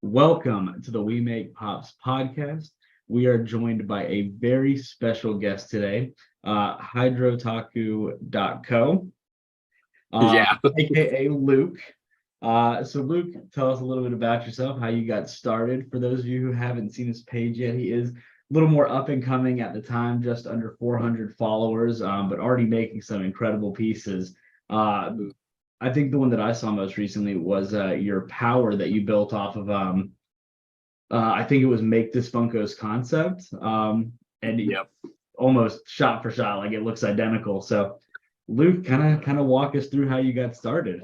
Welcome to the We Make Pops podcast. We are joined by a very special guest today, hydrotaku.co, uh, Yeah. aka Luke. So Luke, tell us a little bit about yourself, how you got started. For those of you who haven't seen his page yet, he is a little more up and coming at the time, just under 400 followers, but already making some incredible pieces. Uh, I think the one that I saw most recently was your power that you built off of I think it was Make This Funko's concept. And Yep. almost shot for shot, like it looks identical. So Luke, kind of walk us through how you got started.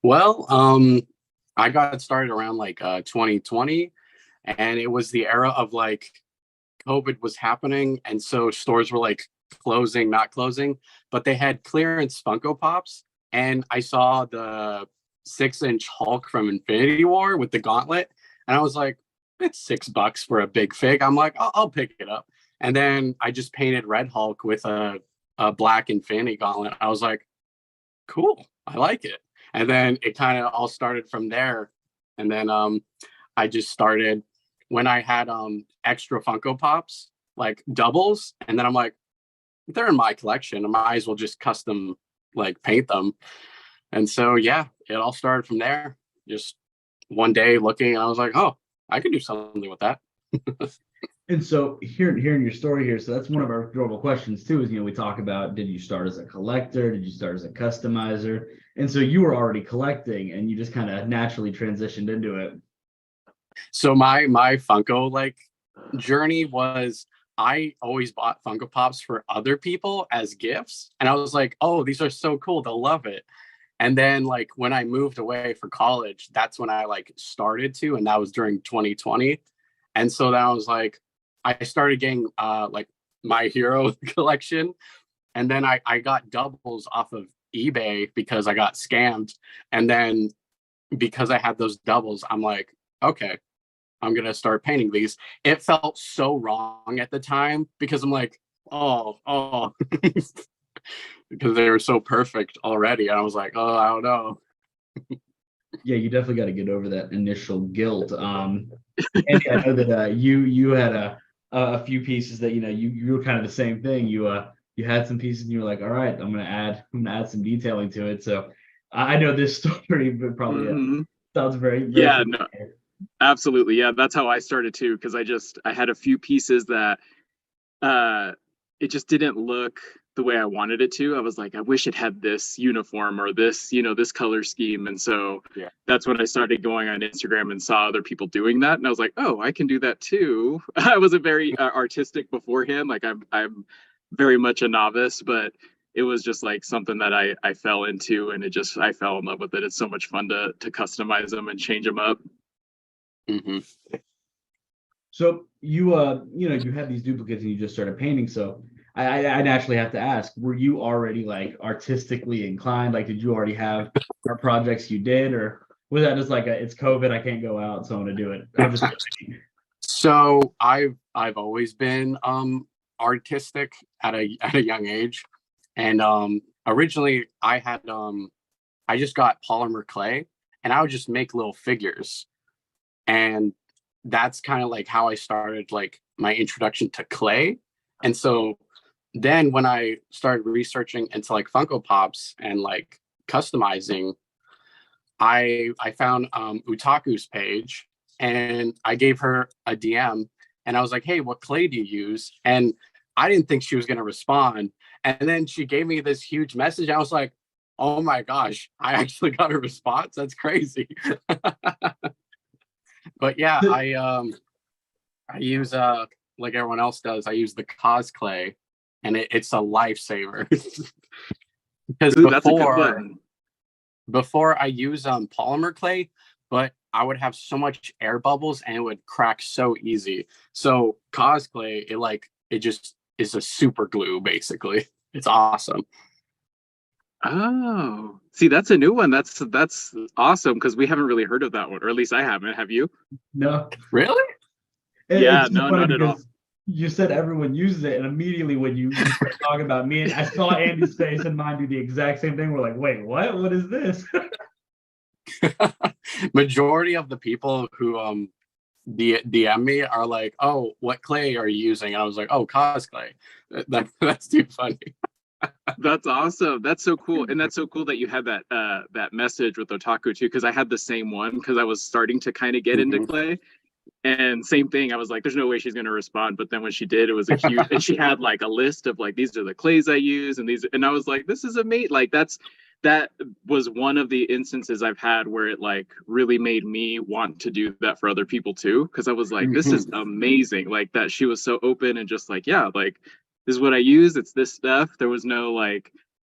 Well, I got started around 2020, and it was the era of COVID was happening, and so stores were closing, not closing, but they had clearance Funko Pops, and I saw the 6-inch Hulk from Infinity War with the gauntlet, and I was like, it's $6 for a big fig. I'm like, I'll pick it up. And then I just painted Red Hulk with a black Infinity Gauntlet. I was like, cool, I like it. And then it kind of all started from there. And then I just started when I had extra Funko Pops, like doubles. And then I'm like, they're in my collection. I might as well just custom paint them. And so, yeah, it all started from there. Just one day looking, and I was like, oh, I could do something with that. And so hearing your story here, so that's one of our normal questions too, is we talk about, did you start as a collector? Did you start as a customizer? And so you were already collecting and you just kind of naturally transitioned into it. So my Funko journey was, I always bought Funko Pops for other people as gifts. And I was like, oh, these are so cool, they'll love it. And then when I moved away for college, that's when I started to, and that was during 2020. And so then I was like, I started getting my hero collection. And then I got doubles off of eBay because I got scammed. And then because I had those doubles, I'm like, okay, I'm going to start painting these. It felt so wrong at the time because I'm like, oh, because they were so perfect already. And I was like, oh, I don't know. Yeah, you definitely got to get over that initial guilt. And I know that you had a few pieces that you were kind of the same thing. You had some pieces and you were like, all right, I'm gonna add some detailing to it. So I know this story, but probably sounds very, very yeah, no, absolutely. Yeah, that's how I started too, because I had a few pieces that it just didn't look the way I wanted it to. I was like, I wish it had this uniform or this, this color scheme. And so that's when I started going on Instagram and saw other people doing that. And I was like, oh, I can do that too. I wasn't very artistic beforehand. I'm very much a novice, but it was just something that I fell into, and I fell in love with it. It's so much fun to customize them and change them up. Mm-hmm. So you had these duplicates and you just started painting. So I naturally have to ask, were you already artistically inclined? Did you already have art projects you did, or was that just it's COVID, I can't go out, so I'm gonna do it? I'm just So I've always been artistic at a young age, and originally I just got polymer clay, and I would just make little figures, and that's kind of how I started my introduction to clay. And so then when I started researching into Funko Pops and customizing, I found Utaku's page, and I gave her a DM, and I was like, hey, what clay do you use? And I didn't think she was going to respond. And then she gave me this huge message. I was like, oh my gosh, I actually got a response. That's crazy. But yeah, I use like everyone else does, I use the Cos clay, and it's a lifesaver. Because that's a good one. Before I use polymer clay, but I would have so much air bubbles and it would crack so easy. So Cos clay, it just is a super glue basically. It's awesome. Oh, see, that's a new one. That's awesome, because we haven't really heard of that one, or at least I haven't. Have you? No. Really? Yeah, no, not at all. You said everyone uses it, and immediately when you start talking about me, and I saw Andy's face and mine do the exact same thing. We're like, wait, what? What is this? majority of the people who DM me are like, "Oh, what clay are you using?" And I was like, "Oh, cos clay." That's too funny. That's awesome. That's so cool. And that's so cool that you had that that message with Otaku too, because I had the same one because I was starting to kind of get into clay. And same thing, I was like, there's no way she's gonna respond. But then when she did, it was a huge and she had like a list of like these are the clays I use and these and I was like, this is amazing. Like that was one of the instances I've had where it like really made me want to do that for other people too. Cause I was like, this is amazing. Like that she was so open and just like, yeah, like this is what I use. It's this stuff. There was no like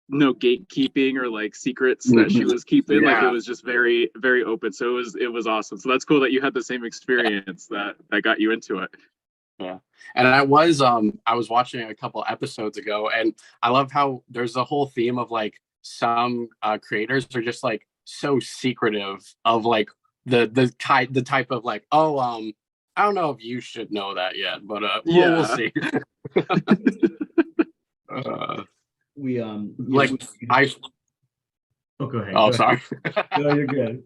no gatekeeping or like secrets that she was keeping. Like it was just very, very open. So it was awesome. So that's cool that you had the same experience that got you into it. Yeah. And I was watching a couple episodes ago, and I love how there's a whole theme of like some creators are just like so secretive of like the type of like, oh, I don't know if you should know that yet, but we'll see. We like I oh, go ahead. Oh, go sorry. ahead. No, you're good.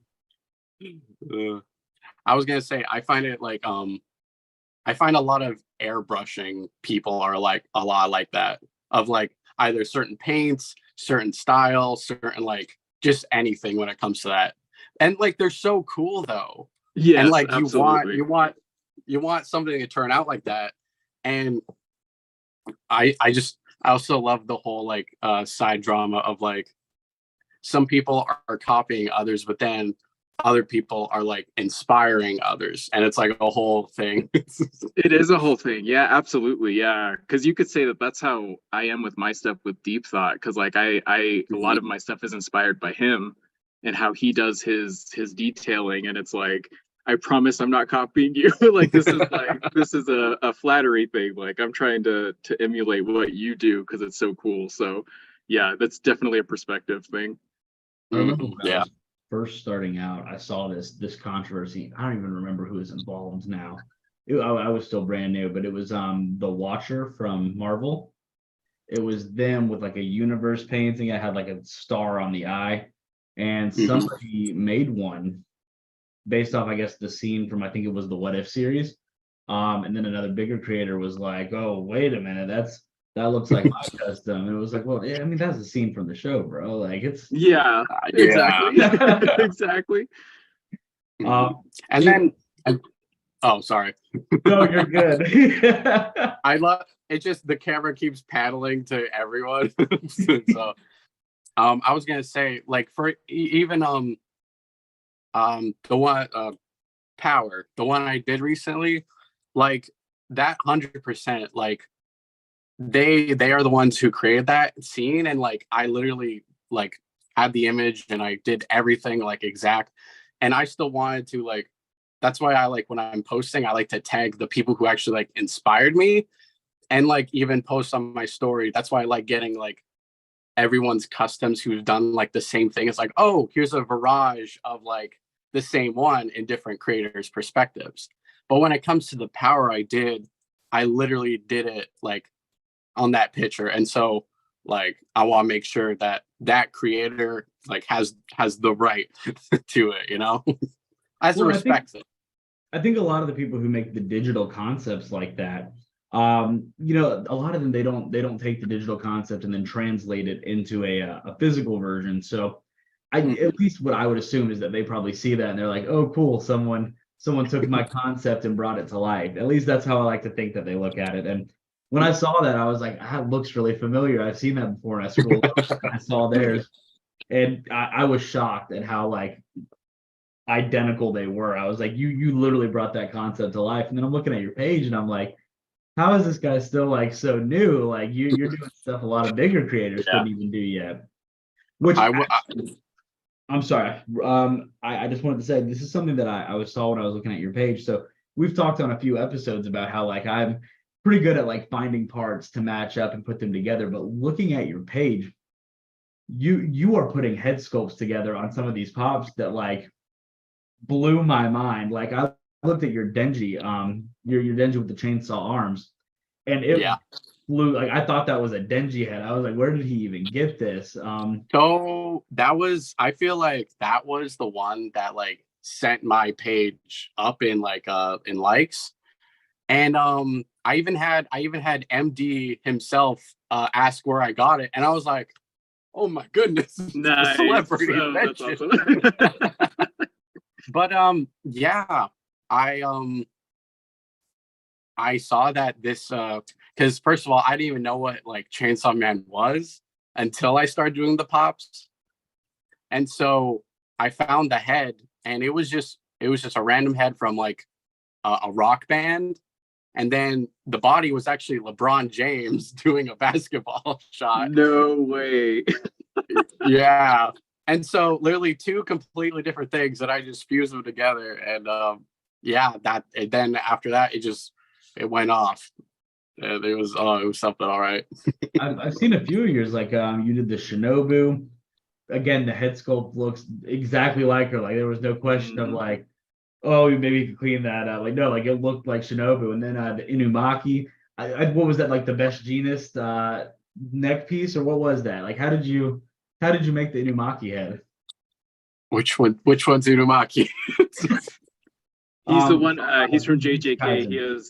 I was gonna say I find it like I find a lot of airbrushing people are like a lot like that, of like either certain paints, certain styles, certain like just anything when it comes to that. And like they're so cool though. Yeah. And like absolutely. you want something to turn out like that. And I also love the whole like side drama of like some people are copying others, but then other people are like inspiring others, and it's like a whole thing. It is a whole thing. Yeah, absolutely. Yeah, because you could say that that's how I am with my stuff with Deep Thought, because like I a lot of my stuff is inspired by him and how he does his detailing, and it's like I promise I'm not copying you. Like this is like this is a flattery thing. Like I'm trying to emulate what you do because it's so cool. So yeah, that's definitely a perspective thing. I remember when I Yeah. was first starting out, I saw this controversy. I don't even remember who was involved now. I was still brand new, but it was the Watcher from Marvel. It was them with like a universe painting. It had like a star on the eye, and somebody made one based off, I guess, the scene from I think it was the What If series. And then another bigger creator was like, "Oh, wait a minute, that looks like my custom." And it was like, "Well, yeah, I mean, that's a scene from the show, bro. Like, it's Yeah, exactly. Exactly. And then oh, sorry. no, you're good." I love it. Just the camera keeps paddling to everyone. So, I was gonna say, like, for even the one Power, the one I did recently, like that 100%, like they are the ones who created that scene, and like I literally like had the image and I did everything like exact, and I still wanted to like. That's why I like when I'm posting, I like to tag the people who actually like inspired me, and like even post on my story. That's why I like getting like everyone's customs who's done like the same thing. It's like, oh, here's a barrage of like the same one in different creators' perspectives. But when it comes to the Power I literally did it like on that picture. And so like I want to make sure that that creator like has the right to it, you know, as Well, respects it. I think a lot of the people who make the digital concepts like that, a lot of them they don't take the digital concept and then translate it into a physical version. So at least what I would assume is that they probably see that and they're like, "Oh, cool, someone took my concept and brought it to life." At least that's how I like to think that they look at it. And when I saw that, I was like, "That looks really familiar. I've seen that before." And I scrolled up and I saw theirs, and I was shocked at how like identical they were. I was like, you literally brought that concept to life. And then I'm looking at your page and I'm like, how is this guy still like so new? Like you're doing stuff a lot of bigger creators couldn't even do yet. Which I'm sorry. I just wanted to say this is something that I saw when I was looking at your page. So we've talked on a few episodes about how like I'm pretty good at like finding parts to match up and put them together. But looking at your page, you are putting head sculpts together on some of these pops that like blew my mind. Like I looked at your Denji, your Denji with the chainsaw arms, and it flew. Like I thought that was a Denji head. I was like, where did he even get this? So that was, I feel like that was the one that like sent my page up in like in likes. And I even had MD himself ask where I got it, and I was like, oh my goodness, Nice. celebrity Oh, that's mention. awesome. But yeah, I saw that this because first of all, I didn't even know what like Chainsaw Man was until I started doing the pops. And so I found the head, and it was just a random head from like a rock band. And then the body was actually LeBron James doing a basketball shot. No way. Yeah. And so literally two completely different things that I just fused them together. And yeah, then after that it went off. And it was something all right. I've seen a few of yours, like you did the Shinobu. Again, the head sculpt looks exactly like her. Like there was no question of like, oh, maybe you could clean that up. Like no, like it looked like Shinobu. And then the Inumaki. What was that, like the Best Jeanist neck piece, or what was that? Like how did you make the Inumaki head? Which one's Inumaki? He's the one. He's from Kaizen. JJK.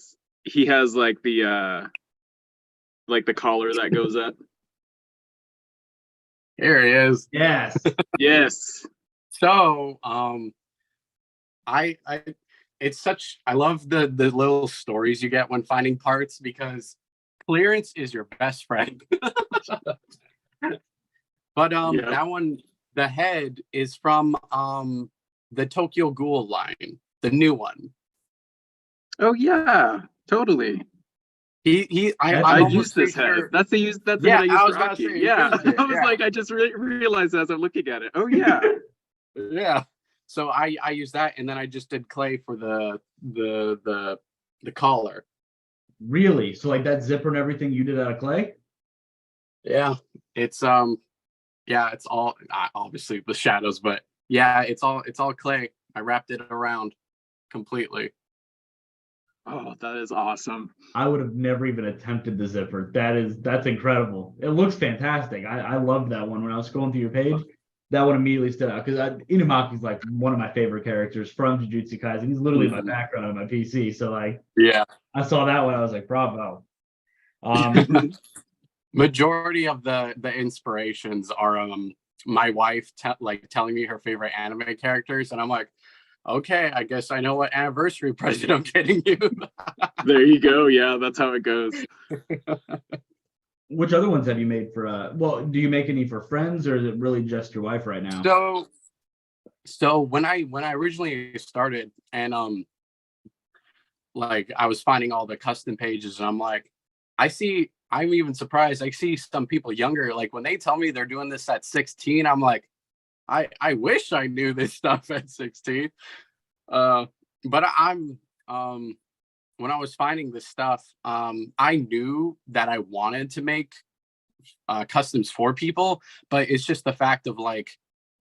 He has like the collar that goes up. Here he is. Yes. Yes. So I love the little stories you get when finding parts, because clearance is your best friend. But Yeah. that one, the head is from the Tokyo Ghoul line, the new one. Oh yeah, totally. I I used this head. That's the head I used for about to Aki. say, Yeah. used it, I was yeah. like, I just realized as I'm looking at it. Oh yeah. Yeah. So I used that, and then I just did clay for the collar. Really? So like that zipper and everything you did out of clay? Yeah. It's yeah, it's all obviously the shadows, but yeah, it's all clay. I wrapped it around completely. Oh, that is awesome. I would have never even attempted the zipper. That's incredible. It looks fantastic. I loved that one when I was scrolling through your page. That one immediately stood out because Inumaki's like one of my favorite characters from Jujutsu Kaisen. He's literally my background on my PC. So like, Yeah. I saw that one, I was like, bravo. Majority of the inspirations are my wife telling me her favorite anime characters, and I'm like, okay, I guess I know what anniversary present I'm getting you. There you go. Yeah, that's how it goes. Which other ones have you made for well, do you make any for friends, or is it really just your wife right now? So when I originally started, and like I was finding all the custom pages, and I'm like, I'm even surprised. I see some people younger, like when they tell me they're doing this at 16, I'm like, I wish I knew this stuff at 16. But I'm when I was finding this stuff, I knew that I wanted to make customs for people, but it's just the fact of like,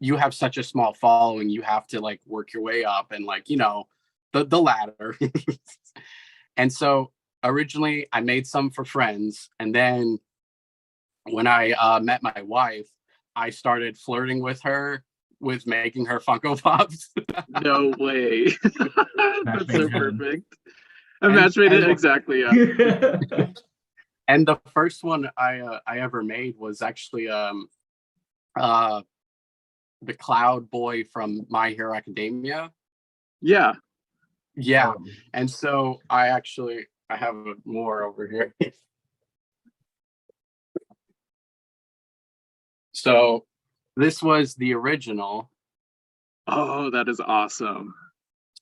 you have such a small following, you have to like work your way up, and like, the ladder. And so originally I made some for friends, and then when I met my wife, I started flirting with her with making her Funko Pops. No way. That's so Matchmade perfect. A match made it exactly. Yeah. And the first one I ever made was actually the Cloud Boy from My Hero Academia. Yeah. Yeah. And so I have more over here. So this was the original. Oh, that is awesome.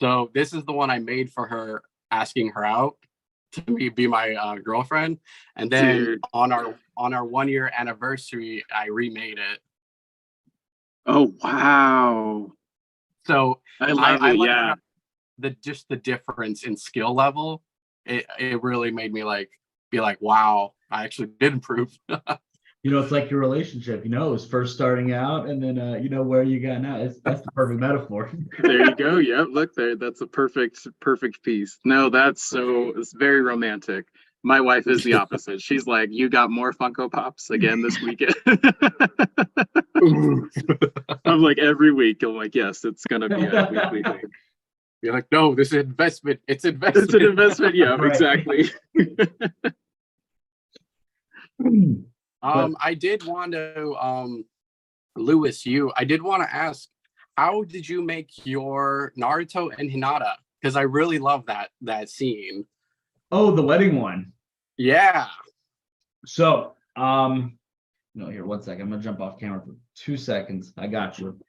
So this is the one I made for her, asking her out to be my girlfriend. And then Dude. on our 1-year anniversary, I remade it. Oh wow. So I love it. like Yeah. the difference in skill level. It really made me like be like, wow, I actually did improve. It's like your relationship, it was first starting out, and then where you got now. That's the perfect metaphor. There you go. Yep. Look there. That's a perfect piece. No, it's very romantic. My wife is the opposite. She's like, you got more Funko Pops again this weekend. I'm like, every week. I'm like, yes, it's gonna be a weekly thing. You're like, no, this is investment. It's investment. It's an investment. Yeah, Right. exactly. I did want to, Lewis, I did want to ask, how did you make your Naruto and Hinata? Because I really love that scene. Oh, the wedding one. Yeah. So, no, here, 1 second. I'm gonna jump off camera for 2 seconds. I got you.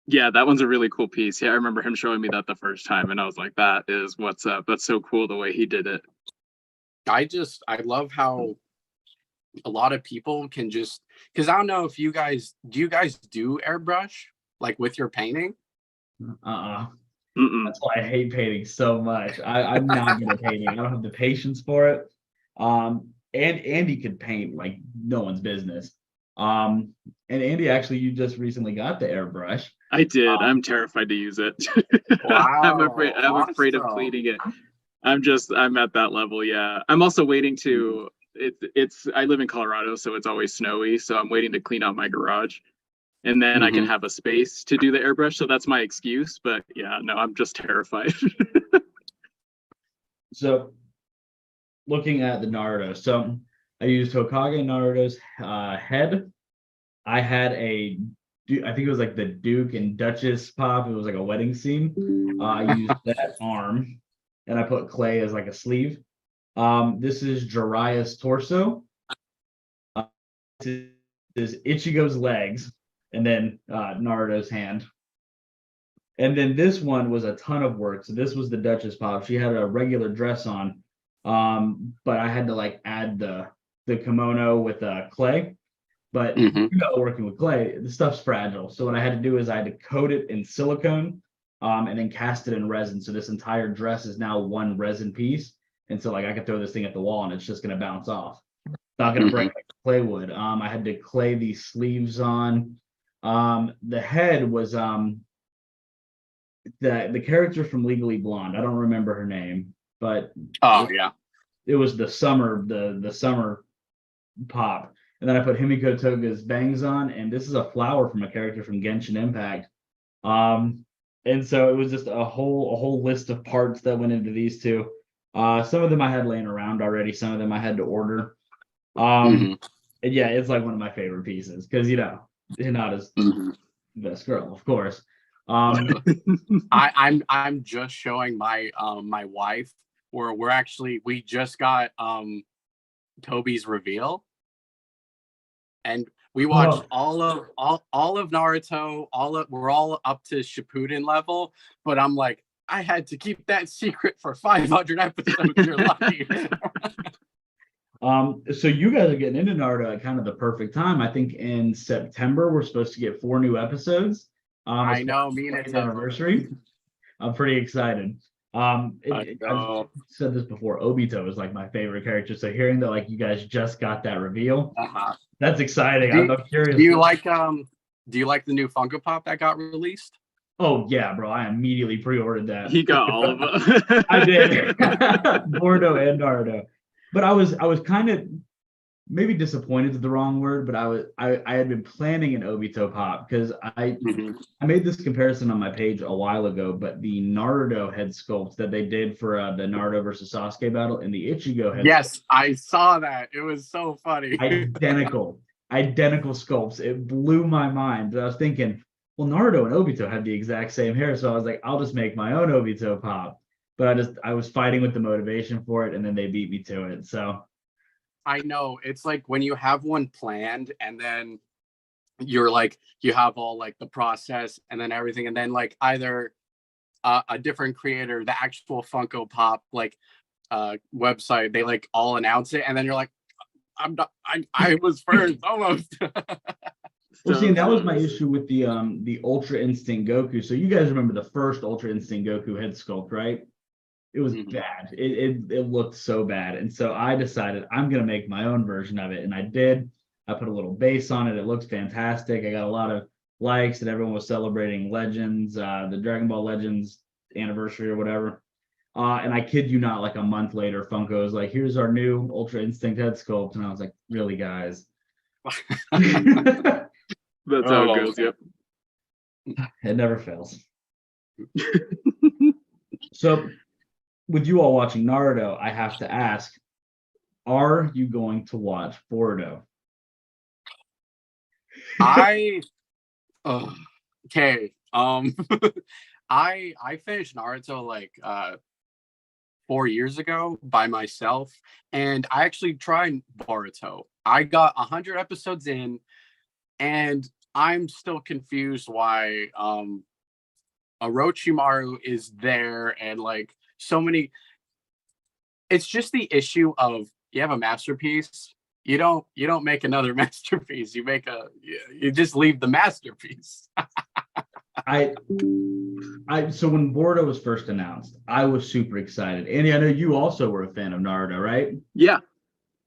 Yeah, that one's a really cool piece. Yeah, I remember him showing me that the first time, and I was like, that is what's up. That's so cool the way he did it. I love how a lot of people can just, because I don't know if you guys do airbrush like with your painting? Mm-mm. That's why I hate painting so much. I'm not good at painting. I don't have the patience for it. And Andy could paint like no one's business. And Andy, actually, you just recently got the airbrush. I did. I'm terrified to use it. Wow, I'm afraid of awesome. cleaning it. I'm at that level. Yeah. I'm also waiting to I live in Colorado, so it's always snowy. So I'm waiting to clean out my garage. And then I can have a space to do the airbrush. So that's my excuse. But yeah, no, I'm just terrified. So looking at the Naruto, so I used Hokage Naruto's head. I had I think it was like the Duke and Duchess pop. It was like a wedding scene. I used that arm, and I put clay as like a sleeve. This is Jiraiya's torso. This is Ichigo's legs, and then Naruto's hand. And then this one was a ton of work. So this was the Duchess pop. She had a regular dress on, but I had to like add the kimono with clay. But working with clay, the stuff's fragile. So what I had to do is I had to coat it in silicone, and then cast it in resin. So this entire dress is now one resin piece. And so like I could throw this thing at the wall and it's just gonna bounce off. It's not gonna break like clay would. I had to clay these sleeves on. The head was the character from Legally Blonde. I don't remember her name, but it was the summer pop. And then I put Himiko Toga's bangs on, and this is a flower from a character from Genshin Impact. And so it was just a whole list of parts that went into these two. Some of them I had laying around already. Some of them I had to order. And yeah, it's like one of my favorite pieces because Hinata's the best girl, of course. I'm just showing my my wife where we just got Toby's reveal, and we watched all of Naruto. We're all up to Shippuden level, but I'm like, I had to keep that secret for 500 episodes. You're lucky. So you guys are getting into Naruto at kind of the perfect time. I think in September we're supposed to get 4 new episodes. I know, me and it's anniversary. I'm pretty excited. I've said this before. Obito is like my favorite character. So hearing that like you guys just got that reveal, that's exciting. I'm curious. Do you like the new Funko Pop that got released? Oh yeah, bro! I immediately pre-ordered that. He got all of them. I did. Bordo and Naruto. But I was kind of maybe disappointed is the wrong word, but I had been planning an Obito pop because I made this comparison on my page a while ago, but the Naruto head sculpt that they did for the Naruto versus Sasuke battle and the Ichigo head sculpt, I saw that. It was so funny. Identical sculpts. It blew my mind. But I was thinking, well, Naruto and Obito have the exact same hair, so I was like, I'll just make my own Obito pop. But I was fighting with the motivation for it, and then they beat me to it. So I know it's like when you have one planned and then you're like, you have all like the process and then everything. And then like either a different creator, the actual Funko Pop, like website, they like all announce it. And then you're like, I was first almost. Well, see, that was my issue with the Ultra Instinct Goku. So you guys remember the first Ultra Instinct Goku head sculpt, right? It was bad. It looked so bad. And so I decided I'm going to make my own version of it. And I did. I put a little base on it. It looks fantastic. I got a lot of likes and everyone was celebrating Legends, the Dragon Ball Legends anniversary or whatever. And I kid you not, like a month later, Funko was like, here's our new Ultra Instinct head sculpt. And I was like, really, guys? It That's how it Oh, goes. Yep. never fails. So, with you all watching Naruto, I have to ask, are you going to watch Boruto? I okay. I finished Naruto like 4 years ago by myself, and I actually tried Boruto. I got 100 episodes in, and I'm still confused why Orochimaru is there, and like so many. It's just the issue of you have a masterpiece. You don't make another masterpiece. You just leave the masterpiece. I so when Boruto was first announced, I was super excited. Andy, I know you also were a fan of Naruto, right? Yeah.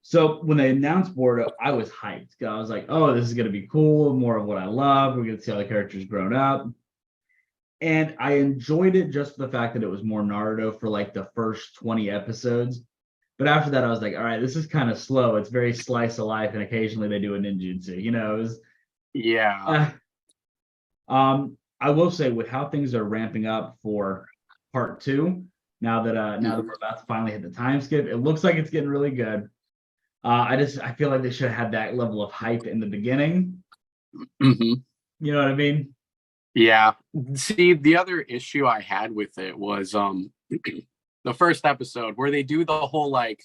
So when they announced Boruto, I was hyped. I was like, oh, this is gonna be cool, more of what I love. We're gonna see how the characters grown up. And I enjoyed it just for the fact that it was more Naruto for like the first 20 episodes. But after that, I was like, all right, this is kind of slow. It's very slice of life, and occasionally they do a ninjutsu. It was Yeah. I will say with how things are ramping up for part two, now that we're about to finally hit the time skip, it looks like it's getting really good. I feel like they should have had that level of hype in the beginning. hmm You know what I mean? Yeah. See, the other issue I had with it was the first episode where they do the whole like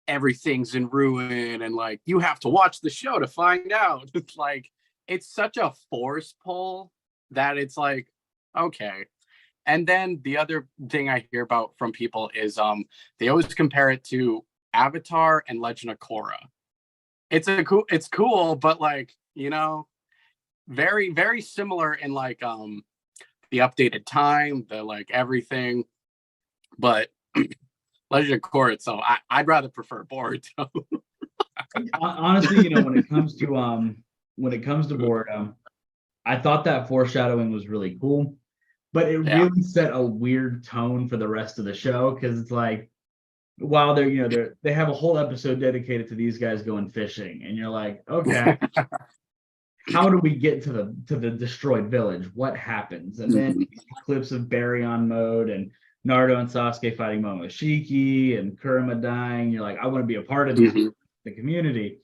everything's in ruin and like you have to watch the show to find out. It's like it's such a force pull that it's like okay. And then the other thing I hear about from people is they always compare it to Avatar and Legend of Korra. It's cool, but like, very, very similar in like the updated time, the like everything. But Legend of Korra, so I'd rather prefer Boruto. Honestly, when it comes to Boruto, I thought that foreshadowing was really cool, but it Yeah. really set a weird tone for the rest of the show because it's like while they have a whole episode dedicated to these guys going fishing, and you're like, okay, how do we get to the destroyed village? What happens? And then clips of Barry on mode and Naruto and Sasuke fighting Momoshiki and Kurama dying. You're like, I want to be a part of Mhm. the community.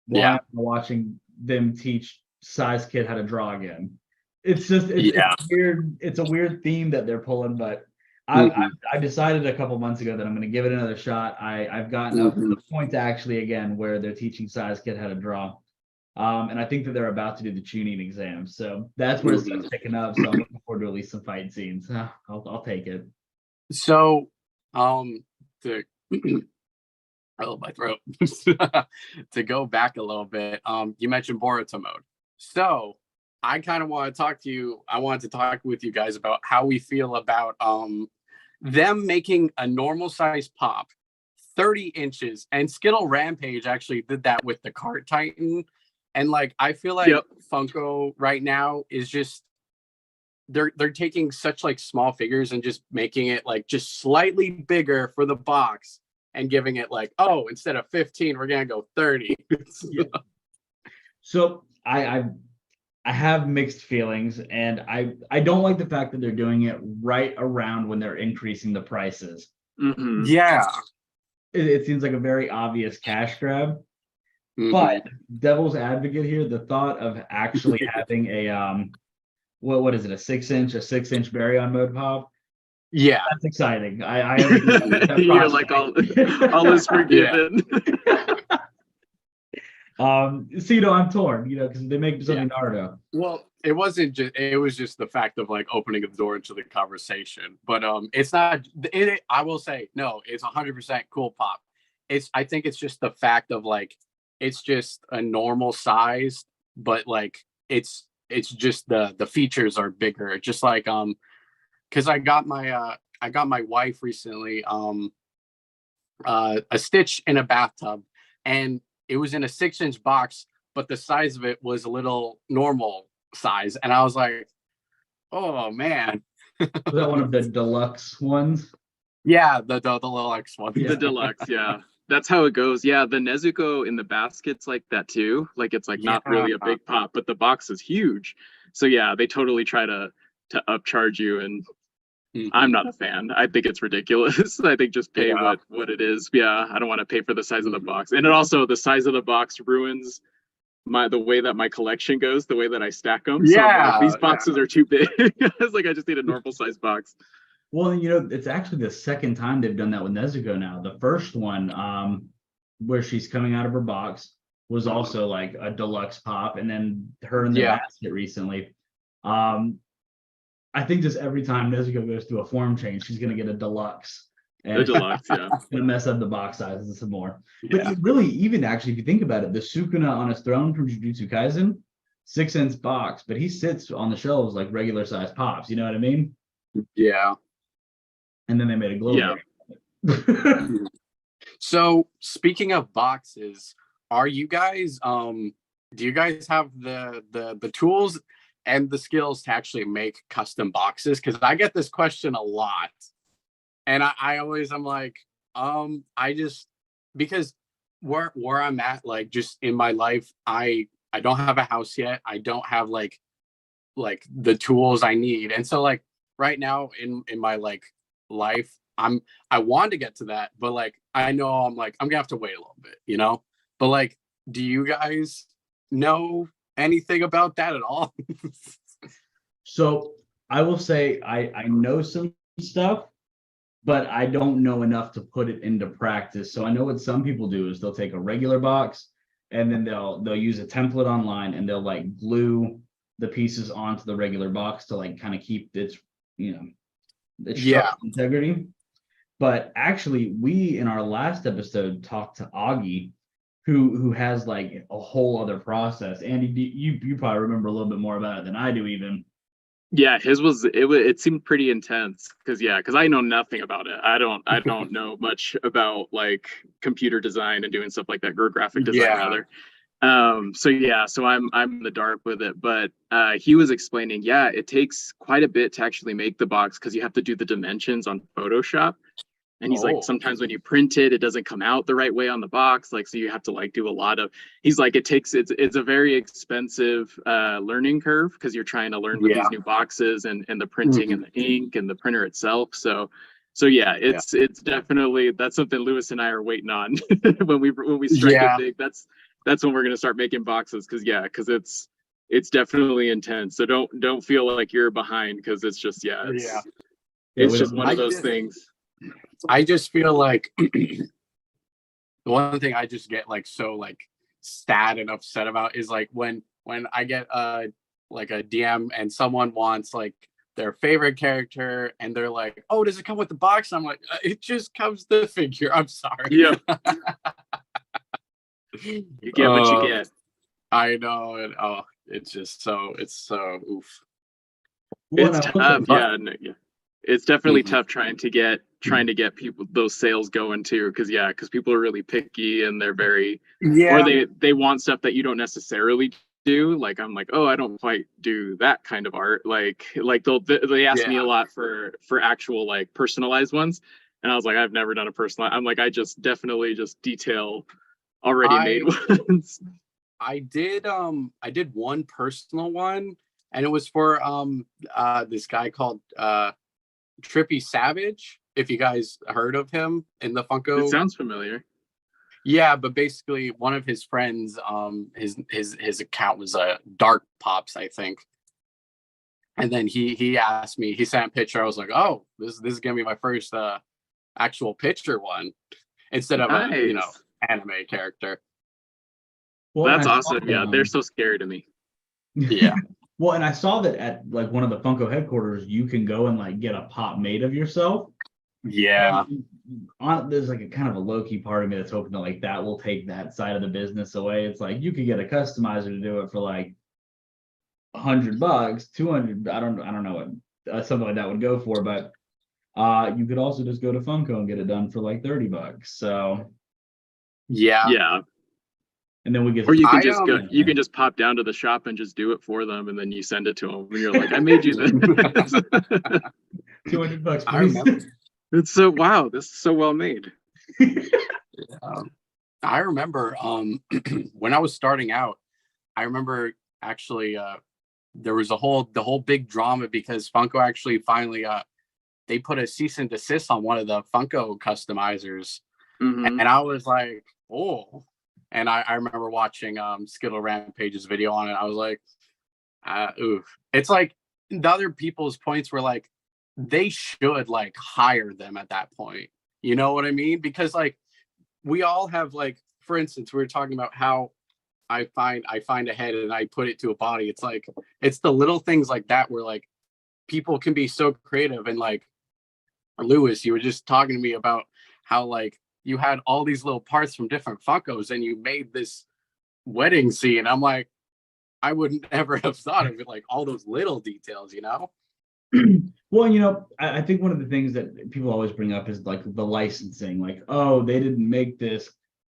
Why Yeah. am I watching them teach Size Kid how to draw again? It's just Yeah. it's weird. It's a weird theme that they're pulling, but Mhm. I decided a couple months ago that I'm going to give it another shot. I've gotten up to the point actually again where they're teaching Size Kid how to draw. And I think that they're about to do the tuning exam. So that's where it starts picking up. So I'm looking forward to at least some fight scenes. I'll take it. So, to I love my throat. To go back a little bit, you mentioned Boruto mode. So I kind of want to talk to you. I wanted to talk with you guys about how we feel about them making a normal size pop 30 inches, and Skittle Rampage actually did that with the Cart Titan. And like I feel like Yep. Funko right now is just they're taking such like small figures and just making it like just slightly bigger for the box and giving it like, oh, instead of 15 we're gonna go 30. So I have mixed feelings, and I don't like the fact that they're doing it right around when they're increasing the prices. Mhm. Yeah. It seems like a very obvious cash grab. Mhm. But devil's advocate here, the thought of actually having a what is it, a 6-inch Baryon mode pop? Yeah. That's exciting. You're like all is forgiven. So I'm torn, because they make something Naruto. Well, it was just the fact of like opening the door into the conversation. But it's not I will say no, it's 100% cool pop. I think it's just the fact of like it's just a normal size, but like it's just the features are bigger. Just like because I got my wife recently a Stitch in a bathtub, and it was in a 6-inch box, but the size of it was a little normal size, and I was like, oh man. Was that one of the deluxe ones? Yeah, the deluxe one. Yeah. The deluxe, yeah. That's how it goes. Yeah, the Nezuko in the basket's like that too. Like it's like not really a big pop, but the box is huge. So yeah, they totally try to upcharge you, and I'm not a fan. I think it's ridiculous. I think just pay what it is. Yeah, I don't want to pay for the size of the box. And it also, the size of the box ruins the way that my collection goes, the way that I stack them. So I'm like, these boxes are too big. It's like I just need a normal size box. Well, it's actually the second time they've done that with Nezuko now. The first one, where she's coming out of her box, was also like a deluxe pop, and then her in the basket recently. I think just every time Nezuko goes through a form change, she's gonna get a deluxe. And The deluxe, yeah. it's gonna mess up the box sizes some more. But it really, even actually, if you think about it, the Sukuna on his throne from Jujutsu Kaisen, 6-inch box, but he sits on the shelves like regular size pops. You know what I mean? Yeah. And then they made a glow. Yeah. So speaking of boxes, are you guys do you guys have the tools and the skills to actually make custom boxes? Because I get this question a lot. And I always I'm like, I just, because where I'm at, like just in my life, I don't have a house yet. I don't have like the tools I need. And so like right now in my like life, I want to get to that, but like I know I'm gonna have to wait a little bit, you know? But like, do you guys know anything about that at all? So I will say I know some stuff, but I don't know enough to put it into practice. So I know what some people do is they'll take a regular box and then they'll use a template online and they'll like glue the pieces onto the regular box to like kind of keep its integrity. But actually, we in our last episode talked to Augie, who has like a whole other process. Andy, you probably remember a little bit more about it than I do even. Yeah, it seemed pretty intense because I know nothing about it. I don't know much about like computer design and doing stuff like that, or graphic design rather. So I'm in the dark with it, but he was explaining, it takes quite a bit to actually make the box because you have to do the dimensions on Photoshop. And he's like, sometimes when you print it, it doesn't come out the right way on the box. Like, so you have to like do a lot of, he's like, it's a very expensive learning curve because you're trying to learn with these new boxes and the printing and the ink and the printer itself. So it's definitely, that's something Lewis and I are waiting on when we strike it big. That's when we're going to start making boxes. Cause it's definitely intense. So don't feel like you're behind. Cause it's just, it's just one of those things. I just feel like the one thing I just get like so like sad and upset about is like when I get like a DM and someone wants like their favorite character and they're like, oh, does it come with the box? I'm like, it just comes the figure. I'm sorry. Yeah. You get what you get. I know. And it's so oof. It's tough. It's definitely tough trying to get people those sales going too, because people are really picky and they're very or they want stuff that you don't necessarily do. Like I'm like, oh, I don't quite do that kind of art. Like they ask me a lot for actual like personalized ones, and I was like, I've never done a personalized. I'm like, I just definitely just detail already made ones. I did one personal one, and it was for this guy called Trippy Savage, if you guys heard of him in the Funko. It sounds familiar. Yeah, but basically one of his friends, his account was Dark Pops, I think. And then he asked me, he sent a picture. I was like, oh, this is gonna be my first actual picture one instead of a anime character. Well, that's awesome. Yeah, they're so scary to me. Yeah. Well, and I saw that at like one of the Funko headquarters, you can go and like get a pop made of yourself. Yeah. There's like a kind of a low-key part of me that's hoping that like that will take that side of the business away. It's like you could get a customizer to do it for like $100, 200. I don't know what something like that would go for, but you could also just go to Funko and get it done for like $30. So yeah. And then we get, or you can just go. You can just pop down to the shop and just do it for them, and then you send it to them. And you're like, "I made you this." $200. I remember. It's so wow, this is so well made. I remember when I was starting out, I remember actually there was the whole big drama because Funko actually finally they put a cease and desist on one of the Funko customizers. Mhm. And I was like, oh. And I remember watching Skittle Rampage's video on it. I was like, oof. It's like the other people's points were like, they should like hire them at that point. You know what I mean? Because like we all have like, for instance, we were talking about how I find a head and I put it to a body. It's like it's the little things like that where like people can be so creative. And like Lewis, you were just talking to me about how like you had all these little parts from different Funkos and you made this wedding scene. I'm like, I wouldn't ever have thought of it, like all those little details, you know? Well, I think one of the things that people always bring up is like the licensing, like, oh, they didn't make this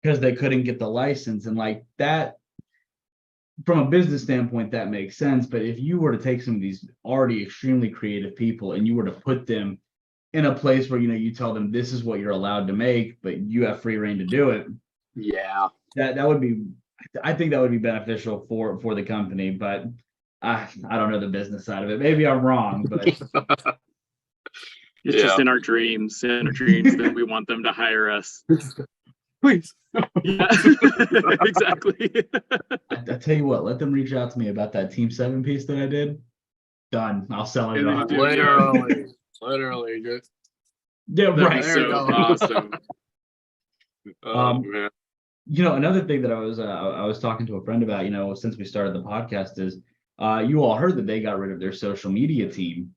because they couldn't get the license. And like that, from a business standpoint, that makes sense. But if you were to take some of these already extremely creative people and you were to put them in a place where, you tell them this is what you're allowed to make, but you have free reign to do it, Yeah. that would be, I think that would be beneficial for the company. But I don't know the business side of it. Maybe I'm wrong, but It's just in our dreams. In our dreams, then we want them to hire us. Please. Yeah, exactly. I tell you what, let them reach out to me about that Team 7 piece that I did. Done. I'll sell it. Literally, just Yeah, That'd right. be so awesome. man. Another thing that I was talking to a friend about, since we started the podcast is you all heard that they got rid of their social media team.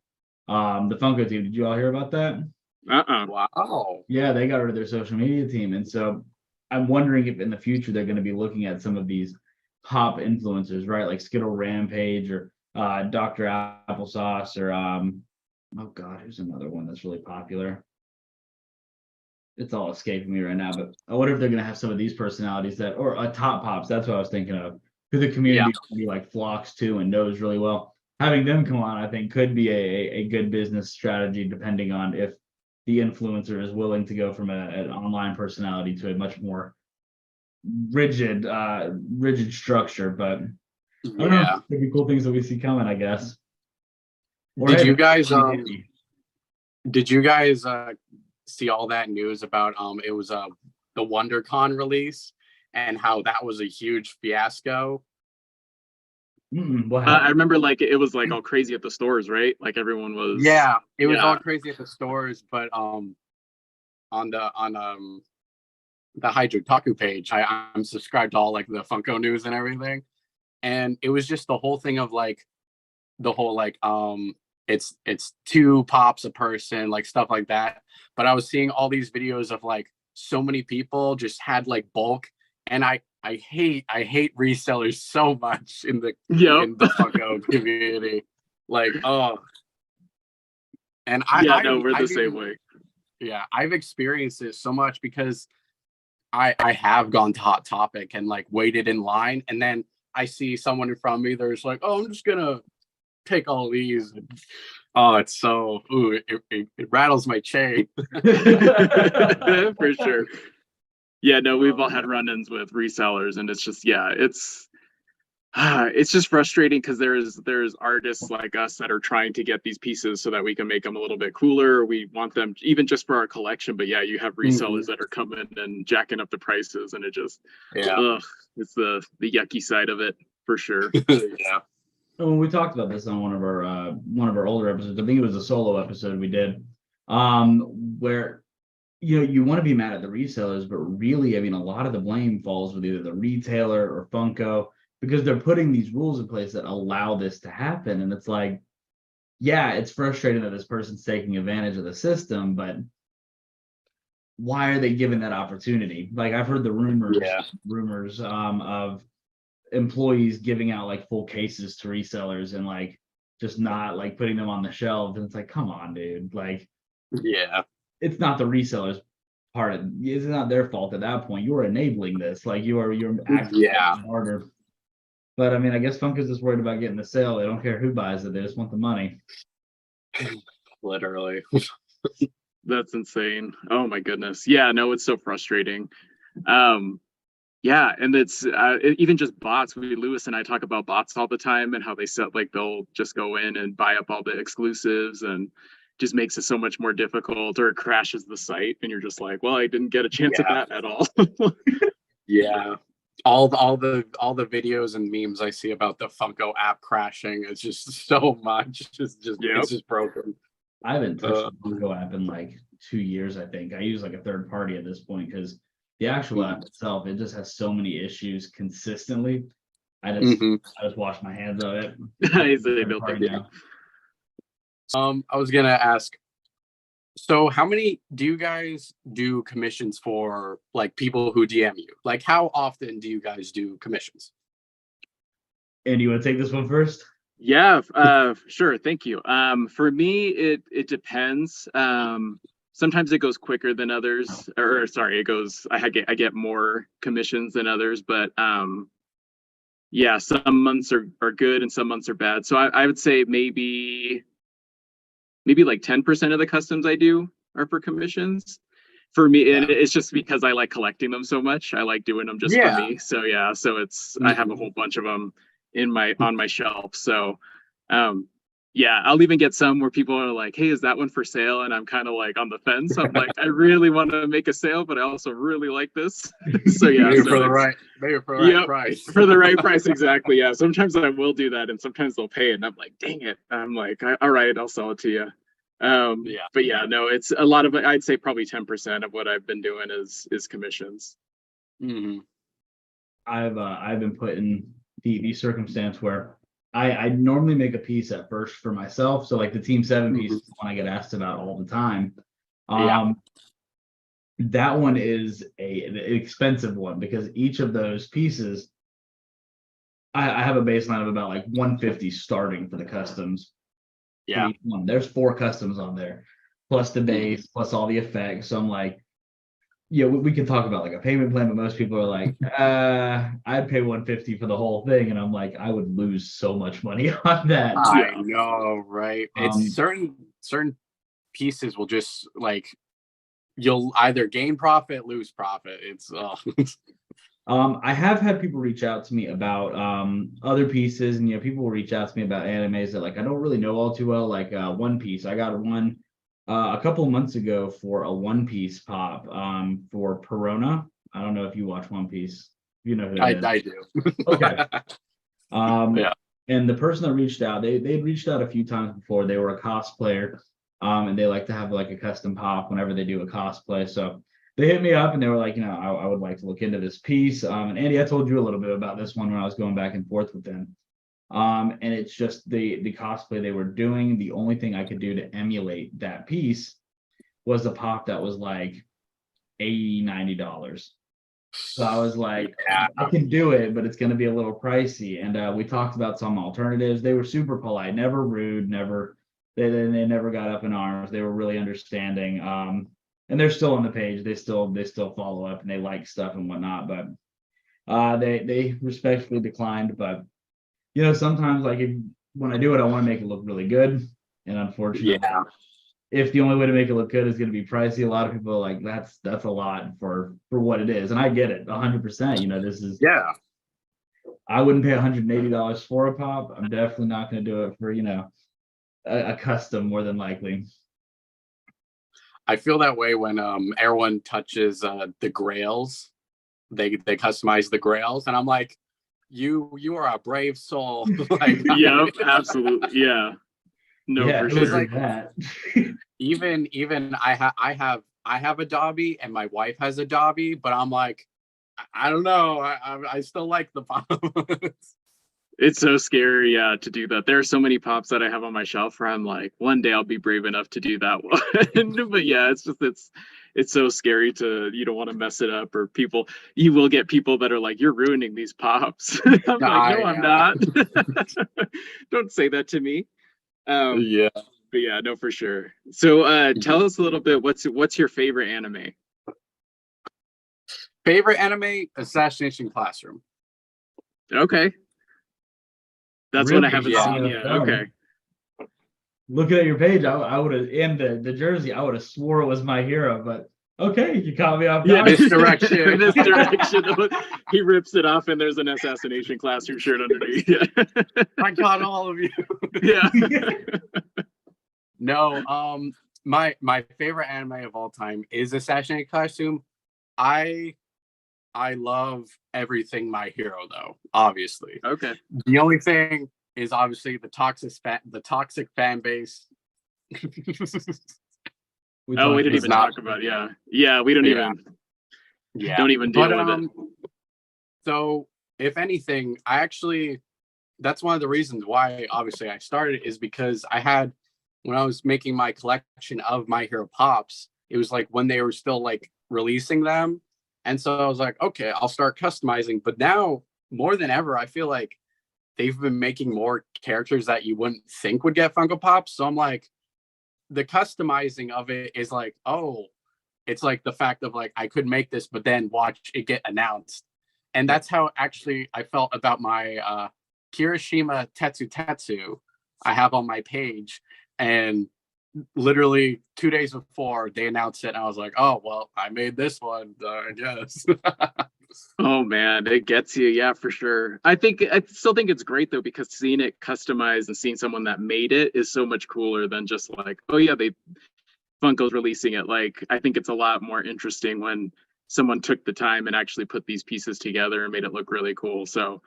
The Funko team. Did you all hear about that? Wow. Yeah, they got rid of their social media team. And so I'm wondering if in the future they're going to be looking at some of these top influencers, right? Like Skittle Rampage or Dr. Applesauce or oh God, who's another one that's really popular? It's all escaping me right now, but I wonder if they're gonna have some of these personalities that, or Top Pops. That's what I was thinking of. Who the community be like flocks to and knows really well. Having them come on, I think, could be a good business strategy, depending on if the influencer is willing to go from an online personality to a much more rigid structure. But I don't know, maybe cool things that we see coming, I guess. Did you guys see all that news about it was the WonderCon release and how that was a huge fiasco? What I remember like it was like all crazy at the stores, right? Like everyone was. Yeah, it was all crazy at the stores, but on the Hydro Taku page, I'm subscribed to all like the Funko news and everything, and it was just the whole thing of like the whole like it's 2 pops a person, like stuff like that. But I was seeing all these videos of like so many people just had like bulk, and I hate resellers so much in the Funko community. Like, oh, and we're the same way. Yeah, I've experienced it so much because I have gone to Hot Topic and like waited in line, and then I see someone in front of me. There's like, oh, I'm just gonna take all these. Oh, it's so it rattles my chain. For sure. Yeah, no, we've all had run-ins with resellers, and it's just it's just frustrating because there's artists like us that are trying to get these pieces so that we can make them a little bit cooler. We want them even just for our collection, but yeah, you have resellers that are coming and jacking up the prices, and it just it's the yucky side of it for sure. Yeah. When we talked about this on one of our older episodes, I think it was a solo episode we did, where you want to be mad at the resellers, but really, I mean, a lot of the blame falls with either the retailer or Funko, because they're putting these rules in place that allow this to happen. And it's like, yeah, it's frustrating that this person's taking advantage of the system, but why are they given that opportunity? Like I've heard the rumors of employees giving out like full cases to resellers and like just not like putting them on the shelves. And it's like, come on, dude. Like, it's not the resellers part. It's not their fault at that point. You're enabling this. Like you're acting harder. But I mean, I guess Funko's just worried about getting the sale. They don't care who buys it. They just want the money. Literally. That's insane. Oh my goodness. Yeah, no, it's so frustrating. Yeah, and it's even just bots. Lewis and I talk about bots all the time and how they set like they'll just go in and buy up all the exclusives and just makes it so much more difficult, or it crashes the site and you're just like, well, I didn't get a chance at Yeah. that at all. Yeah. All the videos and memes I see about the Funko app crashing is just so much. Yep. It's just broken. I haven't touched the Funko app in like 2 years, I think. I use like a third party at this point because the actual app itself, it just has so many issues consistently. I just wash my hands of it. I say no, Third thank party you. now. I was gonna ask, so how many do you guys do commissions for, like people who DM you? Like how often do you guys do commissions? And you want to take this one first? Yeah, sure. Thank you. For me, it depends. Sometimes it goes quicker than others, or sorry, I get more commissions than others, but yeah, some months are good and some months are bad. So I would say maybe like 10% of the customs I do are for commissions. For me, and it's just because I like collecting them so much. I like doing them just for me. So yeah, so it's I have a whole bunch of them on my shelf. So yeah, I'll even get some where people are like, hey, is that one for sale? And I'm kind of like on the fence. I'm like, I really want to make a sale, but I also really like this. So yeah, maybe for the right price. For the right price, exactly. Yeah, sometimes I will do that, and sometimes they'll pay it, and I'm like, dang it. I'm like, all right, I'll sell it to you. But yeah, no, it's a lot of it. I'd say probably 10% of what I've been doing is commissions. Mm-hmm. I've been put in the circumstance where I normally make a piece at first for myself. So like the Team 7 piece is the one I get asked about all the time. That one is an expensive one because each of those pieces, I have a baseline of about like 150 starting for the customs. Yeah. One. There's 4 customs on there, plus the base, plus all the effects. So I'm like, yeah, we can talk about like a payment plan, but most people are like, I'd pay 150 for the whole thing. And I'm like, I would lose so much money on that. I know, right? It's certain pieces will just like, you'll either gain profit, lose profit. It's I have had people reach out to me about other pieces, and people will reach out to me about animes that like I don't really know all too well, like One Piece. I got one a couple of months ago for a One Piece pop for Perona. I don't know if you watch One Piece. You know who that is. I do. Okay. Yeah. And the person that reached out, they'd reached out a few times before. They were a cosplayer, and they like to have like a custom pop whenever they do a cosplay. So they hit me up and they were like, I would like to look into this piece. And Andy, I told you a little bit about this one when I was going back and forth with them. And it's just the cosplay they were doing. The only thing I could do to emulate that piece was a pop that was like $80-$90. So I was like, I can do it, but it's going to be a little pricey. And we talked about some alternatives. They were super polite, never rude, never. They never got up in arms. They were really understanding. And they're still on the page. They still follow up and they like stuff and whatnot. But they respectfully declined. But sometimes like when I do it, I want to make it look really good. And unfortunately, if the only way to make it look good is going to be pricey, a lot of people are like, that's a lot for what it is. And I get it 100%. This is I wouldn't pay $180 for a pop. I'm definitely not going to do it for a custom, more than likely. I feel that way when everyone touches the grails. They customize the grails, and I'm like, you are a brave soul. Like, yeah, absolutely, yeah. No, for sure. Like that. even I have a Dobby and my wife has a Dobby, but I'm like, I don't know. I still like the pop. It's so scary, to do that. There are so many pops that I have on my shelf where I'm like, one day I'll be brave enough to do that one. But yeah, it's so scary you don't want to mess it up, or you will get people that are like, you're ruining these pops. I'm like, no, I'm not. Don't say that to me. But yeah, no, for sure. So tell us a little bit, what's your favorite anime? Favorite anime? Assassination Classroom. Okay. That's really? one I haven't seen yet. Okay. looking at your page, I would have, and the jersey, I would have swore it was my hero, but okay, you caught me off Yeah, guard. Misdirection. misdirection. He rips it off, and there's an assassination classroom shirt underneath. Yeah, I got all of you. yeah. No, my favorite anime of all time is Assassination Classroom. I love everything My Hero though, obviously. Okay. The only thing is obviously the toxic fan base. We Oh, we talked didn't even not- talk about. Yeah. We don't Yeah. even. Yeah. Don't even deal But, with it. So if anything, that's one of the reasons why obviously I started is because when I was making my collection of My Hero Pops, it was like when they were still like releasing them. And so I was like, okay, I'll start customizing. But now more than ever, I feel like they've been making more characters that you wouldn't think would get Funko Pops. So I'm like, the customizing of it is like, oh, it's like the fact of like, I could make this, but then watch it get announced. And that's how actually I felt about my Kirishima Tetsu I have on my page. And literally 2 days before they announced it, and I was like, oh, well, I made this one, I guess. Oh man, it gets you. Yeah, for sure. I still think it's great though, because seeing it customized and seeing someone that made it is so much cooler than just like, oh yeah, Funko's releasing it. Like, I think it's a lot more interesting when someone took the time and actually put these pieces together and made it look really cool. So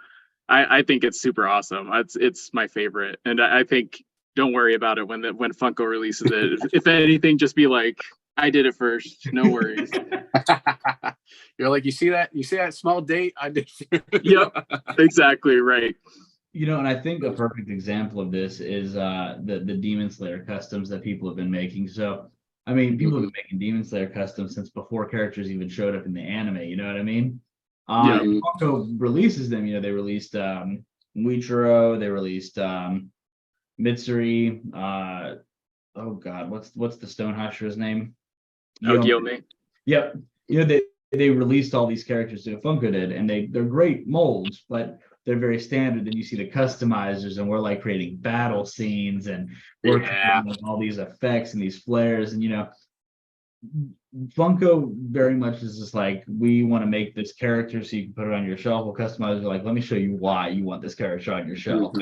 I think it's super awesome. It's my favorite. And I think don't worry about it when Funko releases it. If anything, just be like, I did it first. No worries. You're like, you see that small date I did? Yep, exactly right. And I think a perfect example of this is the Demon Slayer customs that people have been making. So, I mean, people have been making Demon Slayer customs since before characters even showed up in the anime. You know what I mean? Yeah. Funko releases them. They released Muichiro. They released Mitsuri. Oh God, what's the Stone Hashira's name? Gyome. Yep. They released all these characters that Funko did, and they're great molds, but they're very standard. Then you see the customizers, and we're like creating battle scenes and working on all these effects and these flares, and Funko very much is just like, we want to make this character so you can put it on your shelf. Well, customizers are like, let me show you why you want this character on your shelf.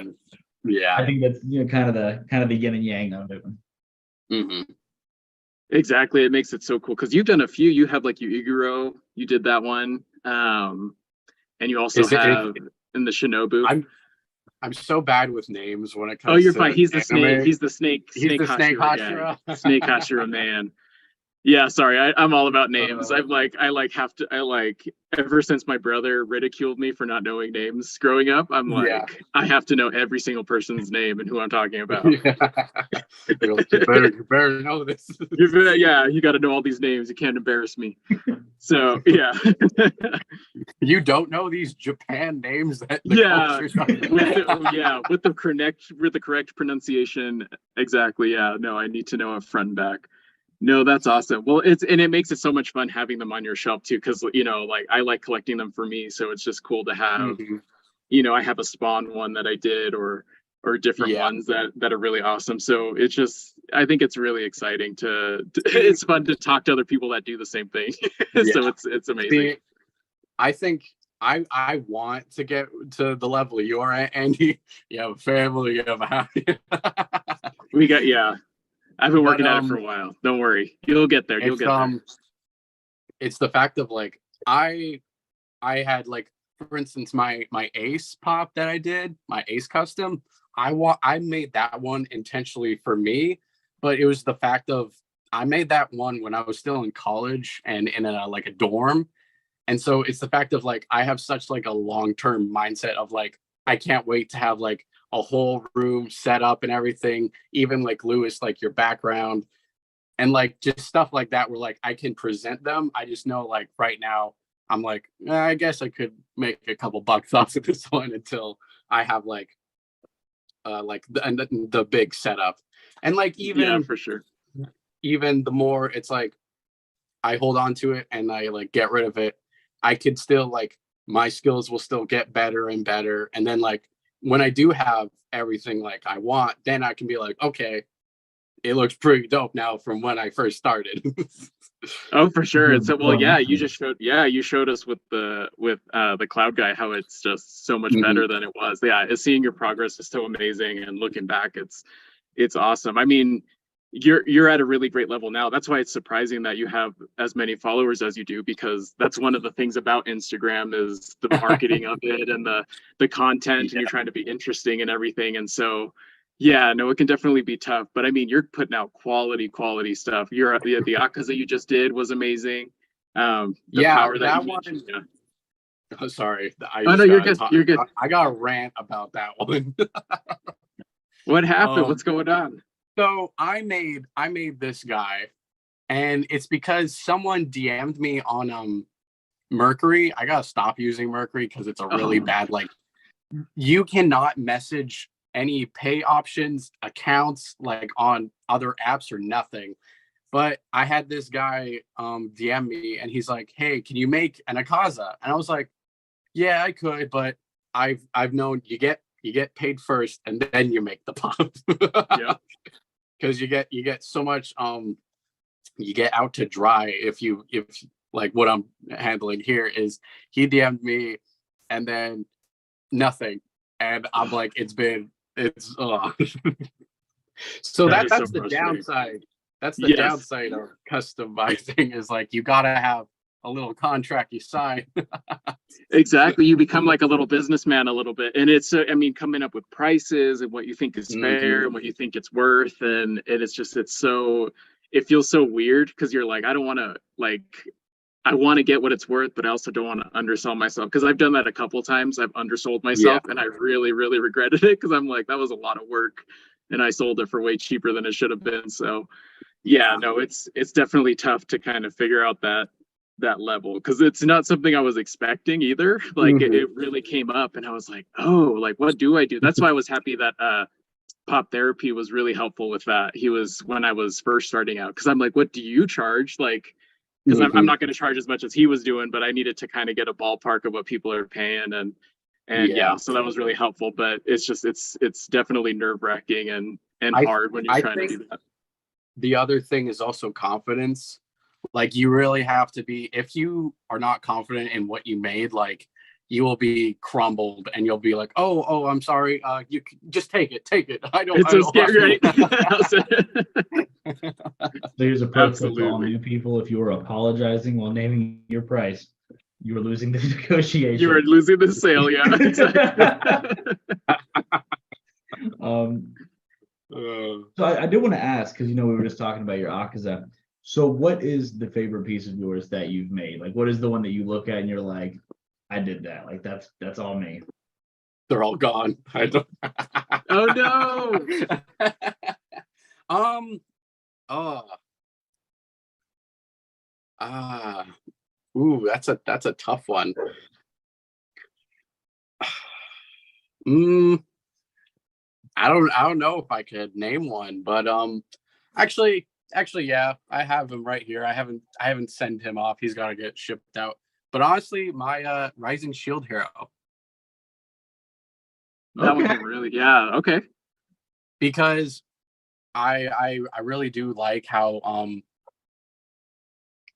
Yeah, I think that's kind of the yin and yang of it. Mm-hmm. Exactly. It makes it so cool because you've done a few. You have like Yu-Gi-Oh! You did that one, and you also have in the Shinobu. I'm so bad with names when it comes. Oh, you're to fine. He's the anime. snake. He's the snake. He's the snake Hashira. Hashira. Snake Hashira man. Yeah, sorry, I'm all about names. Ever since my brother ridiculed me for not knowing names growing up, I'm like, I have to know every single person's name and who I'm talking about. Yeah. you better know this. You got to know all these names. You can't embarrass me. So yeah. You don't know these Japan names that with the correct pronunciation. Exactly. Yeah. No, I need to know a front and back. No, that's awesome. Well, it makes it so much fun having them on your shelf too, because like I like collecting them for me, so it's just cool to have. I have a Spawn one that I did, or different ones that are really awesome. So it's just, I think it's really exciting it's fun to talk to other people that do the same thing. So it's amazing. See, I think I want to get to the level you are at, Andy. You have a family, you have a house. I've been working at it for a while. Don't worry. You'll get there. It's the fact of like, I had like, for instance, my Ace pop that I did, my Ace custom, I made that one intentionally for me, but it was the fact of, I made that one when I was still in college and in a dorm. And so it's the fact of like, I have such like a long-term mindset of like, I can't wait to have like a whole room set up and everything, even like Lewis, like your background and like just stuff like that where like I can present them. I just know like right now I'm like, I guess I could make a couple bucks off of this one until I have like the big setup. And like even for sure, even the more it's like I hold on to it and I like get rid of it, I could still like, my skills will still get better and better. And then like when I do have everything like I want, then I can be like, okay, it looks pretty dope now from when I first started. Oh, for sure. It's well, yeah, you Well, just showed, you showed us with the cloud guy how it's just so much Mhm. better than it was. Yeah, seeing your progress is so amazing, and looking back, it's awesome. I mean, you're at a really great level now. That's why it's surprising that you have as many followers as you do, because that's one of the things about Instagram is the marketing of it and the content, and Yeah. you're trying to be interesting and everything. And so, yeah, no, it can definitely be tough. But I mean, you're putting out quality stuff. You're the Akaza you just did was amazing. The Yeah, power that that you one. mentioned. Yeah. Oh, sorry, I Oh no, just you're got good. You're good. I got a rant about that one. What happened? um, What's going on? so I made this guy, and it's because someone DM'd me on Mercury. I gotta stop using Mercury because it's a really Oh, bad, like, you cannot message any pay options, accounts, like on other apps or nothing. But I had this guy DM me, and he's like, "Hey, can you make an Akaza?" And I was like, "Yeah, I could, but I've known you get paid first, and then you make the pop." yeah. Because you get so much you get out to dry if like what I'm handling here is he DM'd me and then nothing, and I'm like, it's so That is so that's the frustrating. downside. That's the Yes. downside of customizing is like you gotta have a little contract you sign. Exactly. You become like a little businessman a little bit. And it's, I mean, coming up with prices and what you think is fair Mhm. and what you think it's worth. And it's just, it feels so weird because you're like, I don't want to, like, I want to get what it's worth, but I also don't want to undersell myself. Because I've done that a couple times. I've undersold Yeah. myself and I really, really regretted it because I'm like, that was a lot of work and I sold it for way cheaper than it should have been. So, yeah, no, it's definitely tough to kind of figure out that level because it's not something I was expecting either. Like Mhm. it really came up and I was like, oh, like what do I do? That's why I was happy that Pop Therapy was really helpful with that. He was when I was first starting out because I'm like, what do you charge? Like, because I'm Mhm. not going to charge as much as he was doing, but I needed to kind of get a ballpark of what people are paying and Yeah. yeah, so that was really helpful. But it's just it's definitely nerve wracking and I hard when you're I trying to think do that. the other thing is also confidence. Like you really have to be, if you are not confident in what you made, like you will be crumbled and you'll be like, oh, I'm sorry. You just take it. It's I so don't. scary, right? So here's a pro tip to all Absolutely. new people. If you are apologizing while naming your price, you are losing the You were negotiation. losing the sale, yeah, exactly. um, Uh, so I did want to ask, because we were just talking about your Akaza. So what is the favorite piece of yours that you've made? Like what is the one that you look at and you're like, I did that. Like that's all me. they're all gone. I don't. Oh no. um. Oh. Ah. Ooh, that's a tough one. Mm, I don't know if I could name one, but actually yeah, I have him right here. I haven't sent him off. He's got to get shipped out. But honestly, my Rising Shield hero, That one's Okay. a really, yeah, okay. because I really do like how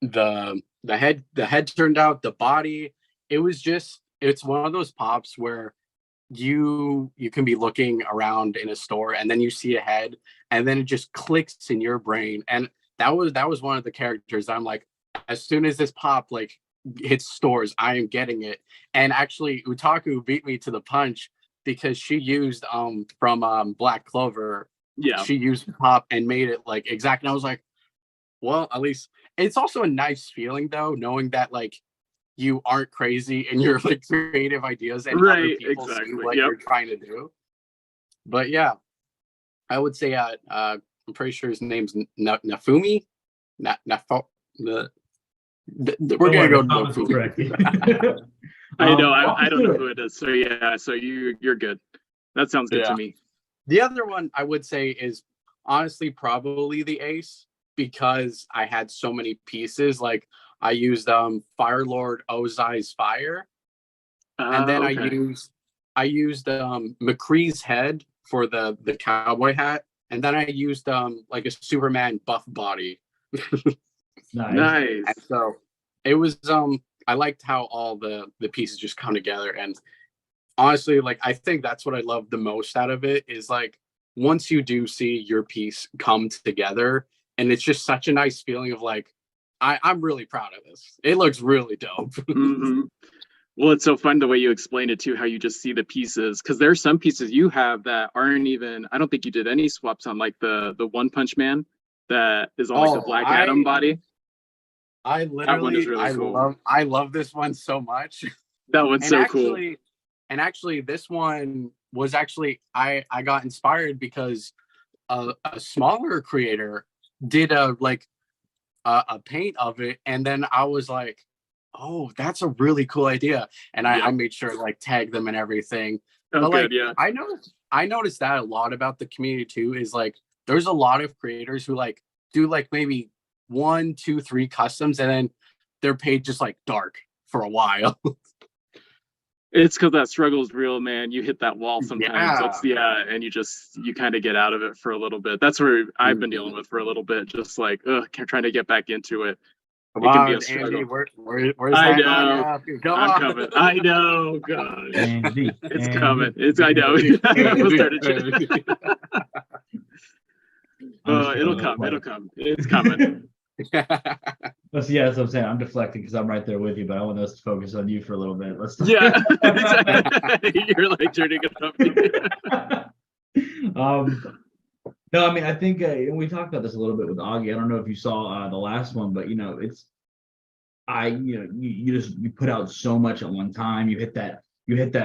the head turned out, the body. It's one of those pops where you can be looking around in a store and then you see a head and then it just clicks in your brain. And that was one of the characters I'm like, as soon as this pop like hits stores, I am getting it. And actually Utaku beat me to the punch because she used from Black Clover, Yeah, she used pop and made it like exact. And I was like, well, at least it's also a nice feeling though, knowing that like you aren't crazy in your like creative ideas and other right, people see exactly. what Yep. you're trying to do. But yeah, I would say I'm pretty sure his name's Nafumi. Nafo. We're Don't gonna worry, go the comments will correct you. Nafumi. I know, Walk I us don't know through who it. it is. So yeah, so you're good. That sounds good to Yeah. me. The other one I would say is honestly probably the Ace because I had so many pieces. Like I used Fire Lord Ozai's Fire, and then Okay. I used McCree's head for the cowboy hat, and then I used like a Superman buff body. Nice. Nice. And so it was I liked how all the pieces just come together. And honestly, like I think that's what I love the most out of it is like once you do see your piece come together, and it's just such a nice feeling of like I'm really proud of this. It looks really dope. Mhm. Well, it's so fun the way you explain it too, how you just see the pieces. Because there's some pieces you have that aren't even. I don't think you did any swaps on like the One Punch Man that is on like the Black Adam body. I That one is literally really cool. I love this one so much. That one's And so actually, cool. and actually this one was actually I got inspired because a smaller creator did a paint of it, and then I was like, oh, that's a really cool idea, and I made sure to like tag them and everything. Oh, But like good, yeah. I noticed that a lot about the community too, is like there's a lot of creators who like do like maybe 1, 2, 3 customs, and then their page just like dark for a while. It's because that struggle is real, man. You hit that wall sometimes. Yeah. And you kind of get out of it for a little bit. That's where I've been dealing with for a little bit, just like trying to get back into it. Come It can on, be a struggle. Andy, where's I that know. on? Come I'm on. coming. I know, gosh. Andy, It's Andy. coming. I know. We'll start a chat. It'll come. It'll come. It's coming. Let's, yeah, that's what I'm saying. I'm deflecting because I'm right there with you, but I want us to focus on you for a little bit. Let's Yeah. You're like turning it up. No, I mean, I think and we talked about this a little bit with Augie. I don't know if you saw the last one, but it's you put out so much at one time. You hit that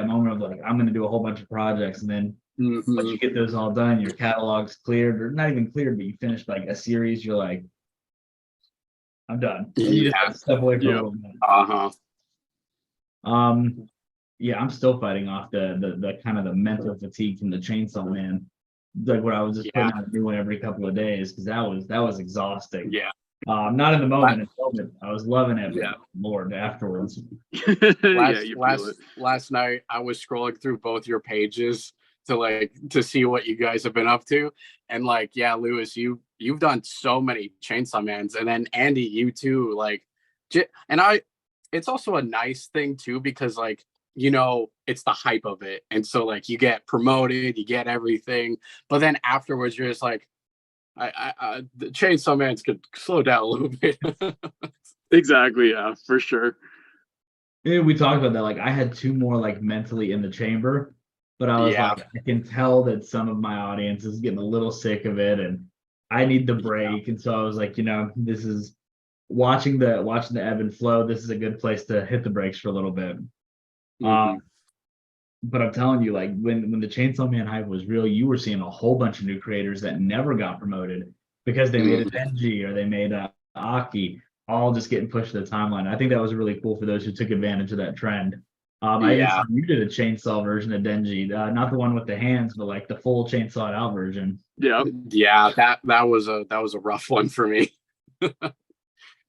moment of like, I'm going to do a whole bunch of projects, and then once you get those all done, your catalog's cleared, or not even cleared, but you finished like a series. You're like, I'm done. And you just have to step away for a little bit. Yeah, I'm still fighting off the kind of the mental fatigue from the Chainsaw Man, like what I was just putting out a new one every couple of days, because that was exhausting. Yeah. Not in the moment. I was loving it. But Lord, afterwards. Last night I was scrolling through both your pages to see what you guys have been up to, and like, yeah, Lewis, you've done so many Chainsaw Mans, and then Andy, you too, like, and it's also a nice thing too, because like, it's the hype of it, and so like you get promoted, you get everything, but then afterwards you're just like, the Chainsaw Mans could slow down a little bit. Exactly, yeah, for sure. Yeah, we talked about that. Like, I had 2 more like mentally in the chamber, but I was like, I can tell that some of my audience is getting a little sick of it, and I need the break. And so I was like, this is watching the ebb and flow. This is a good place to hit the brakes for a little bit. But I'm telling you, like, when the Chainsaw Man hype was real, you were seeing a whole bunch of new creators that never got promoted because they made a Denji or they made a Aki, all just getting pushed to the timeline. I think that was really cool for those who took advantage of that trend. You did a chainsaw version of Denji, not the one with the hands, but like the full chainsawed out version. Yeah, that was a rough one for me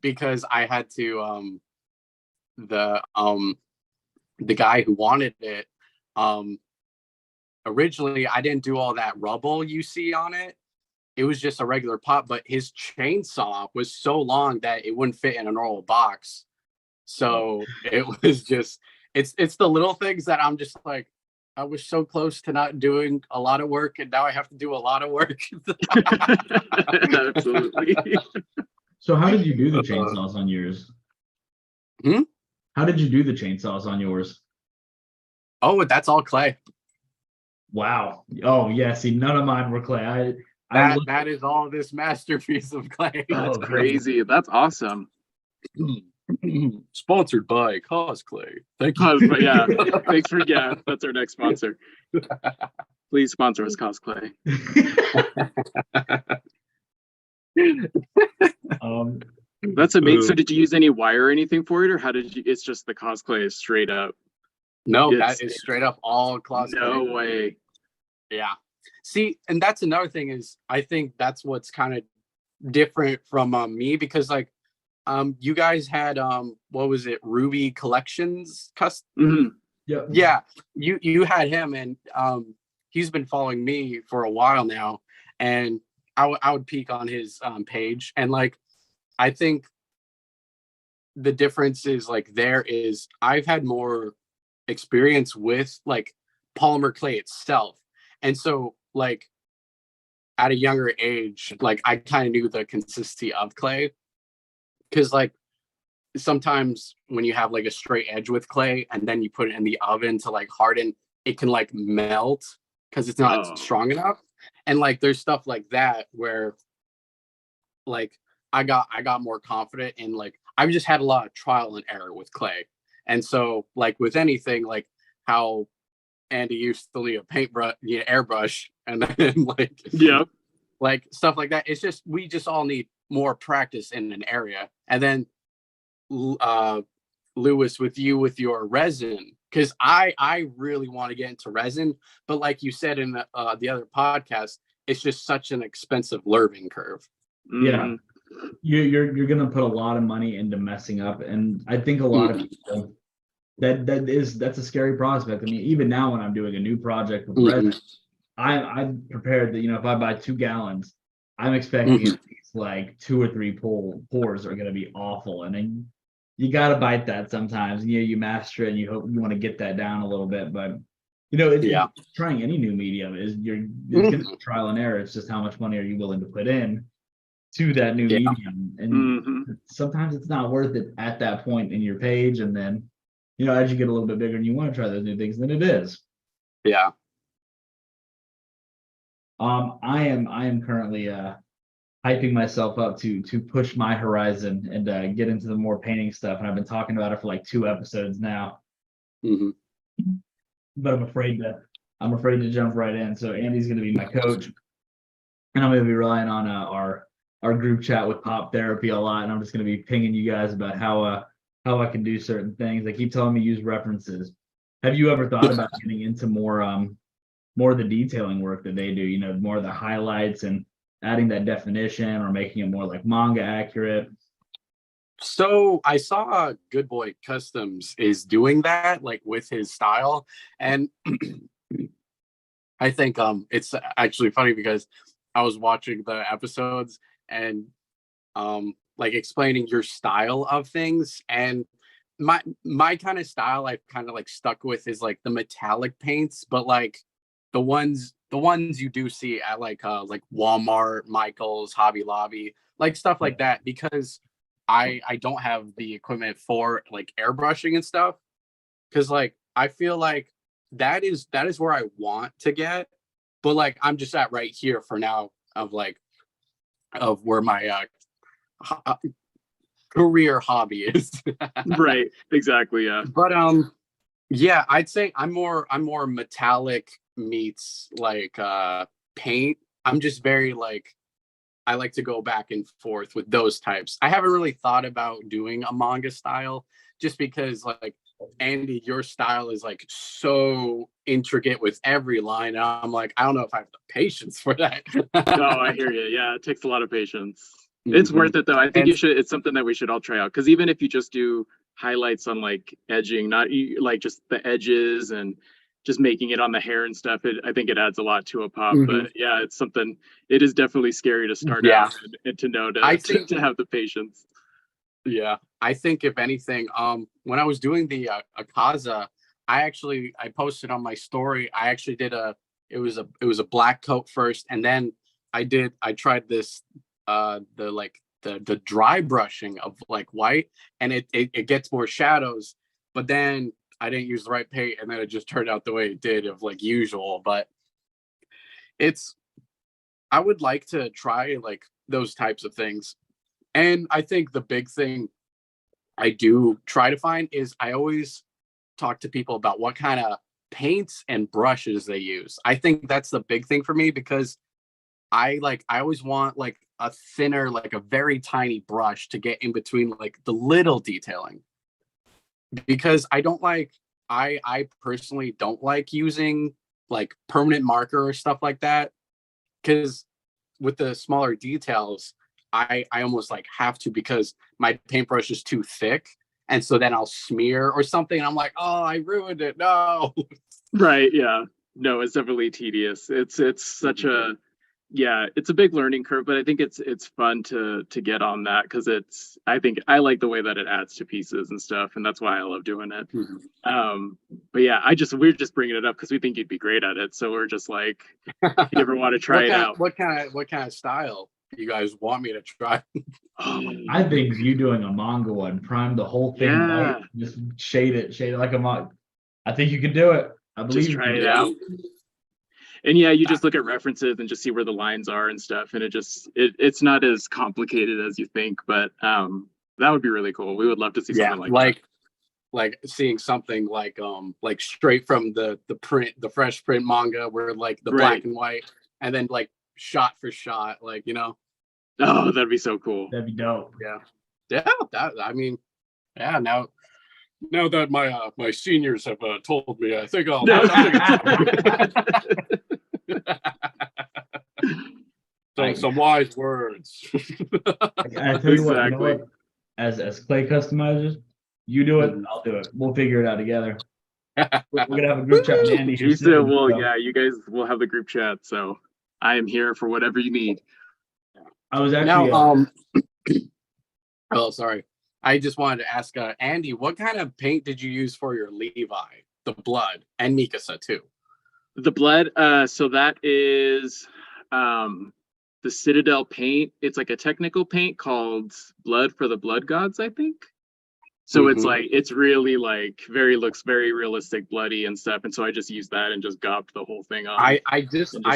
because I had to the guy who wanted it, originally I didn't do all that rubble you see on it. It was just a regular pot, but his chainsaw was so long that it wouldn't fit in a normal box. So it was just, it's the little things that I'm just like, I was so close to not doing a lot of work, and now I have to do a lot of work. Absolutely. So how did you do the chainsaws on yours? How did you do the chainsaws on yours? Oh, that's all clay. Wow. Oh yeah. See, none of mine were clay. That is all this masterpiece of clay. That's crazy. That's awesome. Sponsored by Cosplay. Thank you. Yeah. Thanks for that's our next sponsor. Please sponsor us, Cosplay. That's amazing. So did you use any wire or anything for it, or how did you? It's just the Cosplay is straight up. No, that is straight up all Cosplay. No way. Yeah. See, and that's another thing is I think that's what's kind of different from me, because like you guys had what was it, Ruby Collections custom? Yeah, you had him, and he's been following me for a while now, and I would peek on his page, and like I think the difference is like I've had more experience with like polymer clay itself, and so like at a younger age, like I kind of knew the consistency of clay, because like sometimes when you have like a straight edge with clay and then you put it in the oven to like harden, it can like melt because it's not strong enough. And like there's stuff like that where like I got more confident in like I've just had a lot of trial and error with clay. And so like with anything, like how Andy used to leave a paintbrush, airbrush, and then like like stuff like that. It's just we just all need more practice in an area. And then Lewis, with your resin, because I really want to get into resin, but like you said in the other podcast, it's just such an expensive learning curve. Yeah, you're gonna put a lot of money into messing up, and I think a lot of people that's a scary prospect. I mean, even now when I'm doing a new project with resin, I'm prepared that if I buy 2 gallons, I'm expecting at least like 2 or 3 pours are gonna be awful, and then you gotta bite that sometimes. You master it, and you hope you want to get that down a little bit, but it's trying any new medium it's gonna be trial and error. It's just how much money are you willing to put in to that new medium, and sometimes it's not worth it at that point in your page, and then as you get a little bit bigger and you want to try those new things, then it is. I am currently hyping myself up to push my horizon and get into the more painting stuff, and I've been talking about it for like 2 episodes now. But I'm afraid to jump right in. So Andy's going to be my coach, and I'm going to be relying on our group chat with Pop Therapy a lot, and I'm just going to be pinging you guys about how I can do certain things. They keep telling me use references. Have you ever thought about getting into more of the detailing work that they do? More of the highlights and adding that definition, or making it more like manga accurate? So I saw Good Boy Customs is doing that, like with his style, and I think it's actually funny because I was watching the episodes and like explaining your style of things, and my kind of style I've kind of like stuck with is like the metallic paints, but like the ones you do see at like Walmart, Michael's, Hobby Lobby, like stuff like that, because I don't have the equipment for like airbrushing and stuff, because like I feel like that is where I want to get, but like I'm just at right here for now of where my career hobby is. Right, exactly. But yeah, I'd say I'm more metallic meets like paint. I'm just very like I like to go back and forth with those types. I haven't really thought about doing a manga style, just because like Andy, your style is like so intricate with every line. And I'm like, I don't know if I have the patience for that. No, I hear you. Yeah, it takes a lot of patience. It's worth it though. I think you should. It's something that we should all try out, because even if you just do highlights on like edging, not like just the edges and just making it on the hair and stuff, I think it adds a lot to a pop. But yeah, it's something. It is definitely scary to start out and to know to have the patience. Yeah, I think if anything, when I was doing the Akaza, I posted on my story. I actually did it was a black coat first, and then I tried this the dry brushing of like white, and it gets more shadows, but then I didn't use the right paint, and then it just turned out the way it did of like usual. But I would like to try like those types of things. And I think the big thing I do try to find is I always talk to people about what kind of paints and brushes they use. I think that's the big thing for me, because I always want like a thinner, like a very tiny brush to get in between like the little detailing, because I personally don't like using like permanent marker or stuff like that, because with the smaller details, I almost like have to, because my paintbrush is too thick, and so then I'll smear or something, and I'm like, oh, I ruined it. No. Right. Yeah. No, it's definitely tedious. It's such a yeah, it's a big learning curve, but I think it's fun to get on that because I think I like the way that it adds to pieces and stuff, and that's why I love doing it. Mhm. But yeah, we're just bringing it up because we think you'd be great at it. So we're just like, if you ever want to try it out. What kind of style you guys want me to try? I think you doing a manga one, prime the whole thing Yeah. white, just shade it like a manga. I think you could do it. I believe Just you try can it do out. And yeah, you just look at references and just see where the lines are and stuff, and it's not as complicated as you think, but that would be really cool. We would love to see Yeah, something like that. like seeing something like straight from the fresh print manga where like the black Right. and white, and then like shot for shot, like, you know. Oh, that'd be so cool. That'd be dope. Yeah, that, I mean, yeah, now that my seniors have told me, I think I'll some wise words. I tell you what, you know Exactly. what? As clay customizers, you do it, Mhm. I'll do it. We'll figure it out together. We're gonna have a group chat with Andy. You said, well, yeah, you guys will have the group chat, so I am here for whatever you need. I was Now, actually oh, sorry. I just wanted to ask Andy, what kind of paint did you use for your Levi, the blood, and Mikasa too? The blood, so that is the Citadel paint. It's like a technical paint called Blood for the Blood Gods, I think. So it's Mhm. like it's really like looks very realistic, bloody and stuff. And so I just used that and just gobbed the whole thing on. I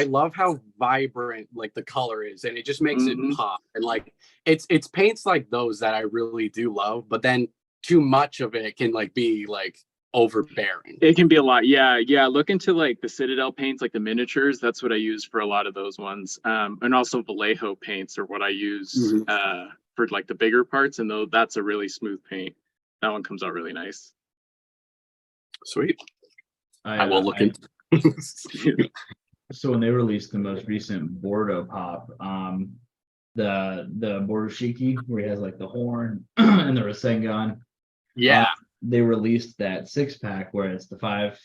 love how vibrant like the color is, and it just makes Mhm. it pop. And like it's paints like those that I really do love, but then too much of it can like be like overbearing. It can be a lot. Yeah. Look into like the Citadel paints, like the miniatures. That's what I use for a lot of those ones. And also Vallejo paints are what I use Mhm. for like the bigger parts. And though that's a really smooth paint. That one comes out really nice. Sweet. I will look into. So when they released the most recent Bordeaux pop, the Bordoshiki, where he has like the horn and the Rasengan, Yeah. they released that 6-pack where it's the 5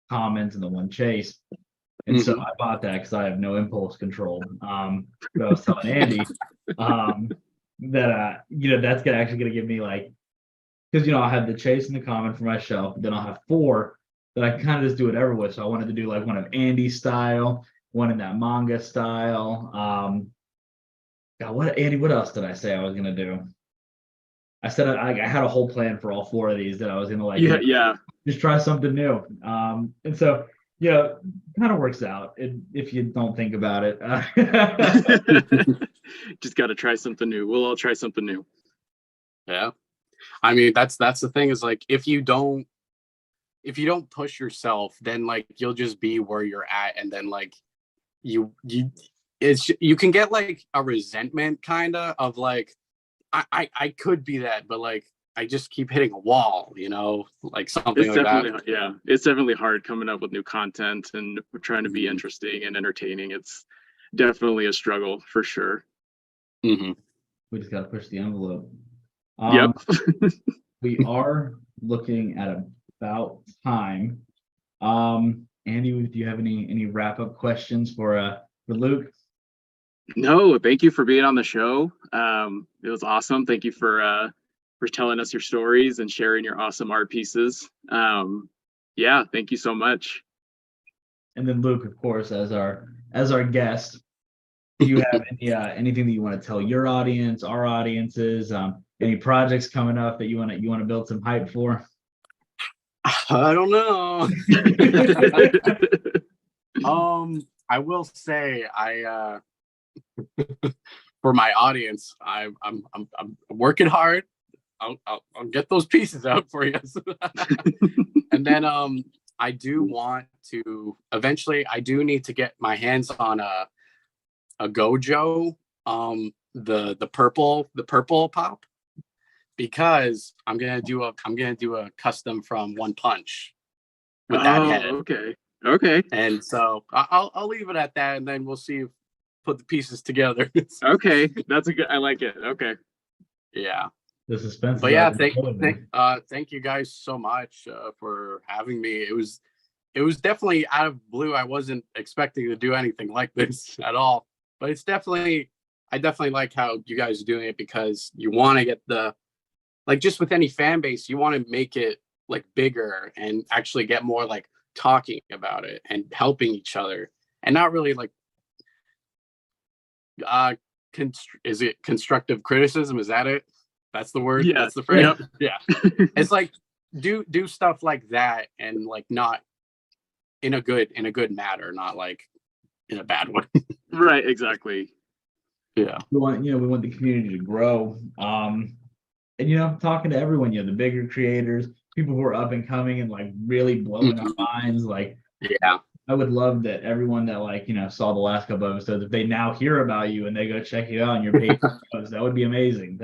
commons and the 1 chase. And so I bought that because I have no impulse control. But I was telling Andy that that's actually gonna give me like, because I have the chase and the common for my shelf, then I'll have 4 that I can kind of just do whatever with. So I wanted to do like one of Andy's style, one in that manga style. God, what else did I say I was gonna do? I said I had a whole plan for all 4 of these that I was gonna like Yeah. just try something new. And so kind of works out if you don't think about it. Just got to try something new. We'll all try something new. Yeah. I mean, that's the thing is like if you don't push yourself, then like you'll just be where you're at, and then like you can get like a resentment kind of like I could be that, but like I just keep hitting a wall, like something It's like definitely that. yeah. It's definitely hard coming up with new content and trying to be interesting and entertaining. It's definitely a struggle for sure. Mm-hmm. We just got to push the envelope. Yep. We are looking at about time. Andy, do you have any wrap up questions for Luke? No, thank you for being on the show. It was awesome. Thank you for telling us your stories and sharing your awesome art pieces. Yeah, thank you so much. And then Luke, of course, as our guest, do you have anything that you want to tell your audience, our audiences, any projects coming up that you want to build some hype for? I don't know. I will say for my audience, I'm working hard. I'll get those pieces out for you. And then I do want to eventually. I do need to get my hands on a Gojo, the purple pop, because I'm gonna do a custom from One Punch with that head. Okay. And so I'll leave it at that, and then we'll see. Put the pieces together. Okay, that's a good. I like it. Okay. Yeah. The suspense. But yeah, thank you guys so much for having me. It was definitely out of blue. I wasn't expecting to do anything like this at all. but it's definitely, I definitely like how you guys are doing it because you want to get the, like, just with any fan base, you want to make it like bigger and actually get more like talking about it and helping each other and not really like is it constructive criticism? Is that it? That's the word. Yeah. That's the phrase. Yep. Yeah. It's like do stuff like that and like not in a good manner, not like in a bad way. Right. Exactly. Yeah. We want, we want the community to grow. And talking to everyone, the bigger creators, people who are up and coming and like really blowing our minds. Like, Yeah. I would love that everyone that like, saw the last couple episodes, if they now hear about you and they go check you out on your page, that would be amazing.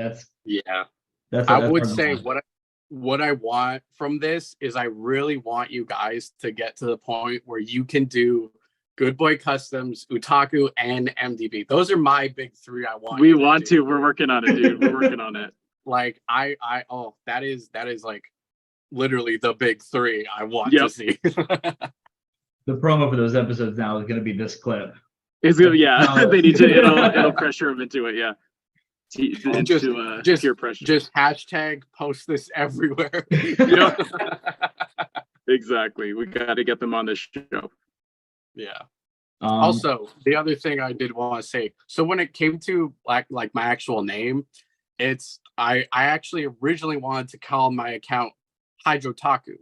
Yeah. That's I would our say goal. what I want from this is I really want you guys to get to the point where you can do Good Boy Customs, Utaku, and MDB. Those are my big three. I want. We want to. We're working on it, dude. We're working on it. Like that is like literally the big three I want to see. The promo for those episodes now is going to be this clip. It's gonna, yeah. They need to. It'll pressure them into it. Yeah. Just peer pressure. Just hashtag post this everywhere. Exactly. We got to get them on this show. Yeah. Also, the other thing I did want to say. So when it came to like my actual name, it's I actually originally wanted to call my account Hydrotaku.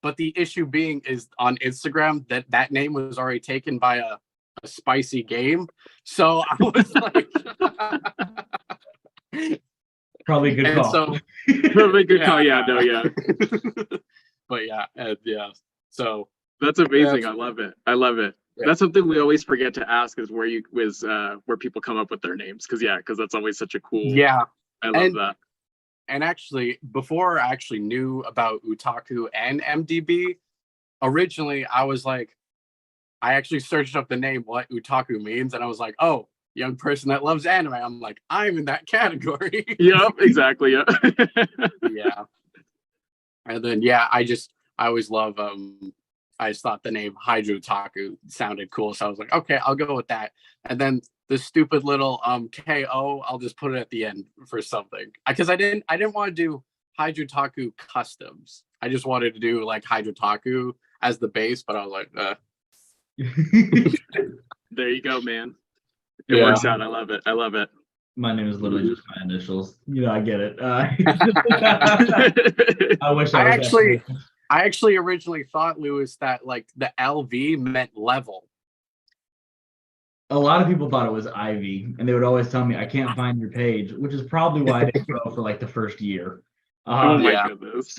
But the issue being is on Instagram that name was already taken by a spicy game. So I was like probably good call. So probably good call. Yeah, no, yeah. But yeah. So that's amazing. I love it. Yeah. That's something we always forget to ask is where people come up with their names. Cause that's always such a cool. Yeah. I love that. And actually, before I actually knew about Utaku and MDB, originally I was like, I actually searched up the name, what Utaku means, and I was like, oh, young person that loves anime. I'm like, I'm in that category. Yep, exactly. Yeah. Yeah. And then I always love I just thought the name Hydrotaku sounded cool. So I was like, okay, I'll go with that. And then the stupid little KO, I'll just put it at the end for something. Because I didn't want to do Hydrotaku Customs. I just wanted to do like Hydrotaku as the base, but I was like, There you go, man. It works out. I love it. My name is literally just my initials. I get it. I wish I actually originally thought, Lewis, that like the LV meant level. A lot of people thought it was Ivy, and they would always tell me, I can't find your page, which is probably why I didn't grow for like the first year. Oh my goodness.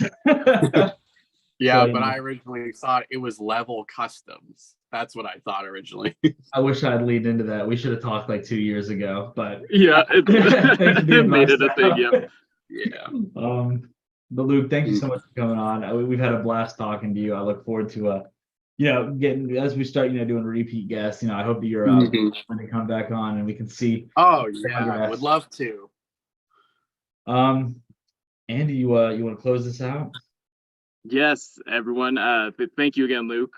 Yeah, but I originally thought it was level customs. That's what I thought originally. I wish I'd leaned into that. We should have talked like 2 years ago, but yeah, it made it a thing. Yeah. But Luke, thank you so much for coming on. We've had a blast talking to you. I look forward to getting as we start doing repeat guests. I hope that you're when to come back on and we can see. Oh yeah, I would love to. Andy, you want to close this out? Yes, everyone. Thank you again, Luke.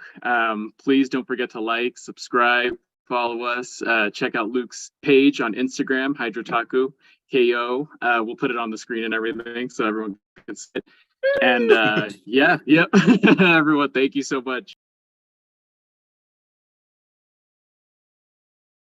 Please don't forget to like, subscribe, follow us. Check out Luke's page on Instagram, Hydrotaku KO. We'll put it on the screen and everything so everyone can see it. And everyone, thank you so much.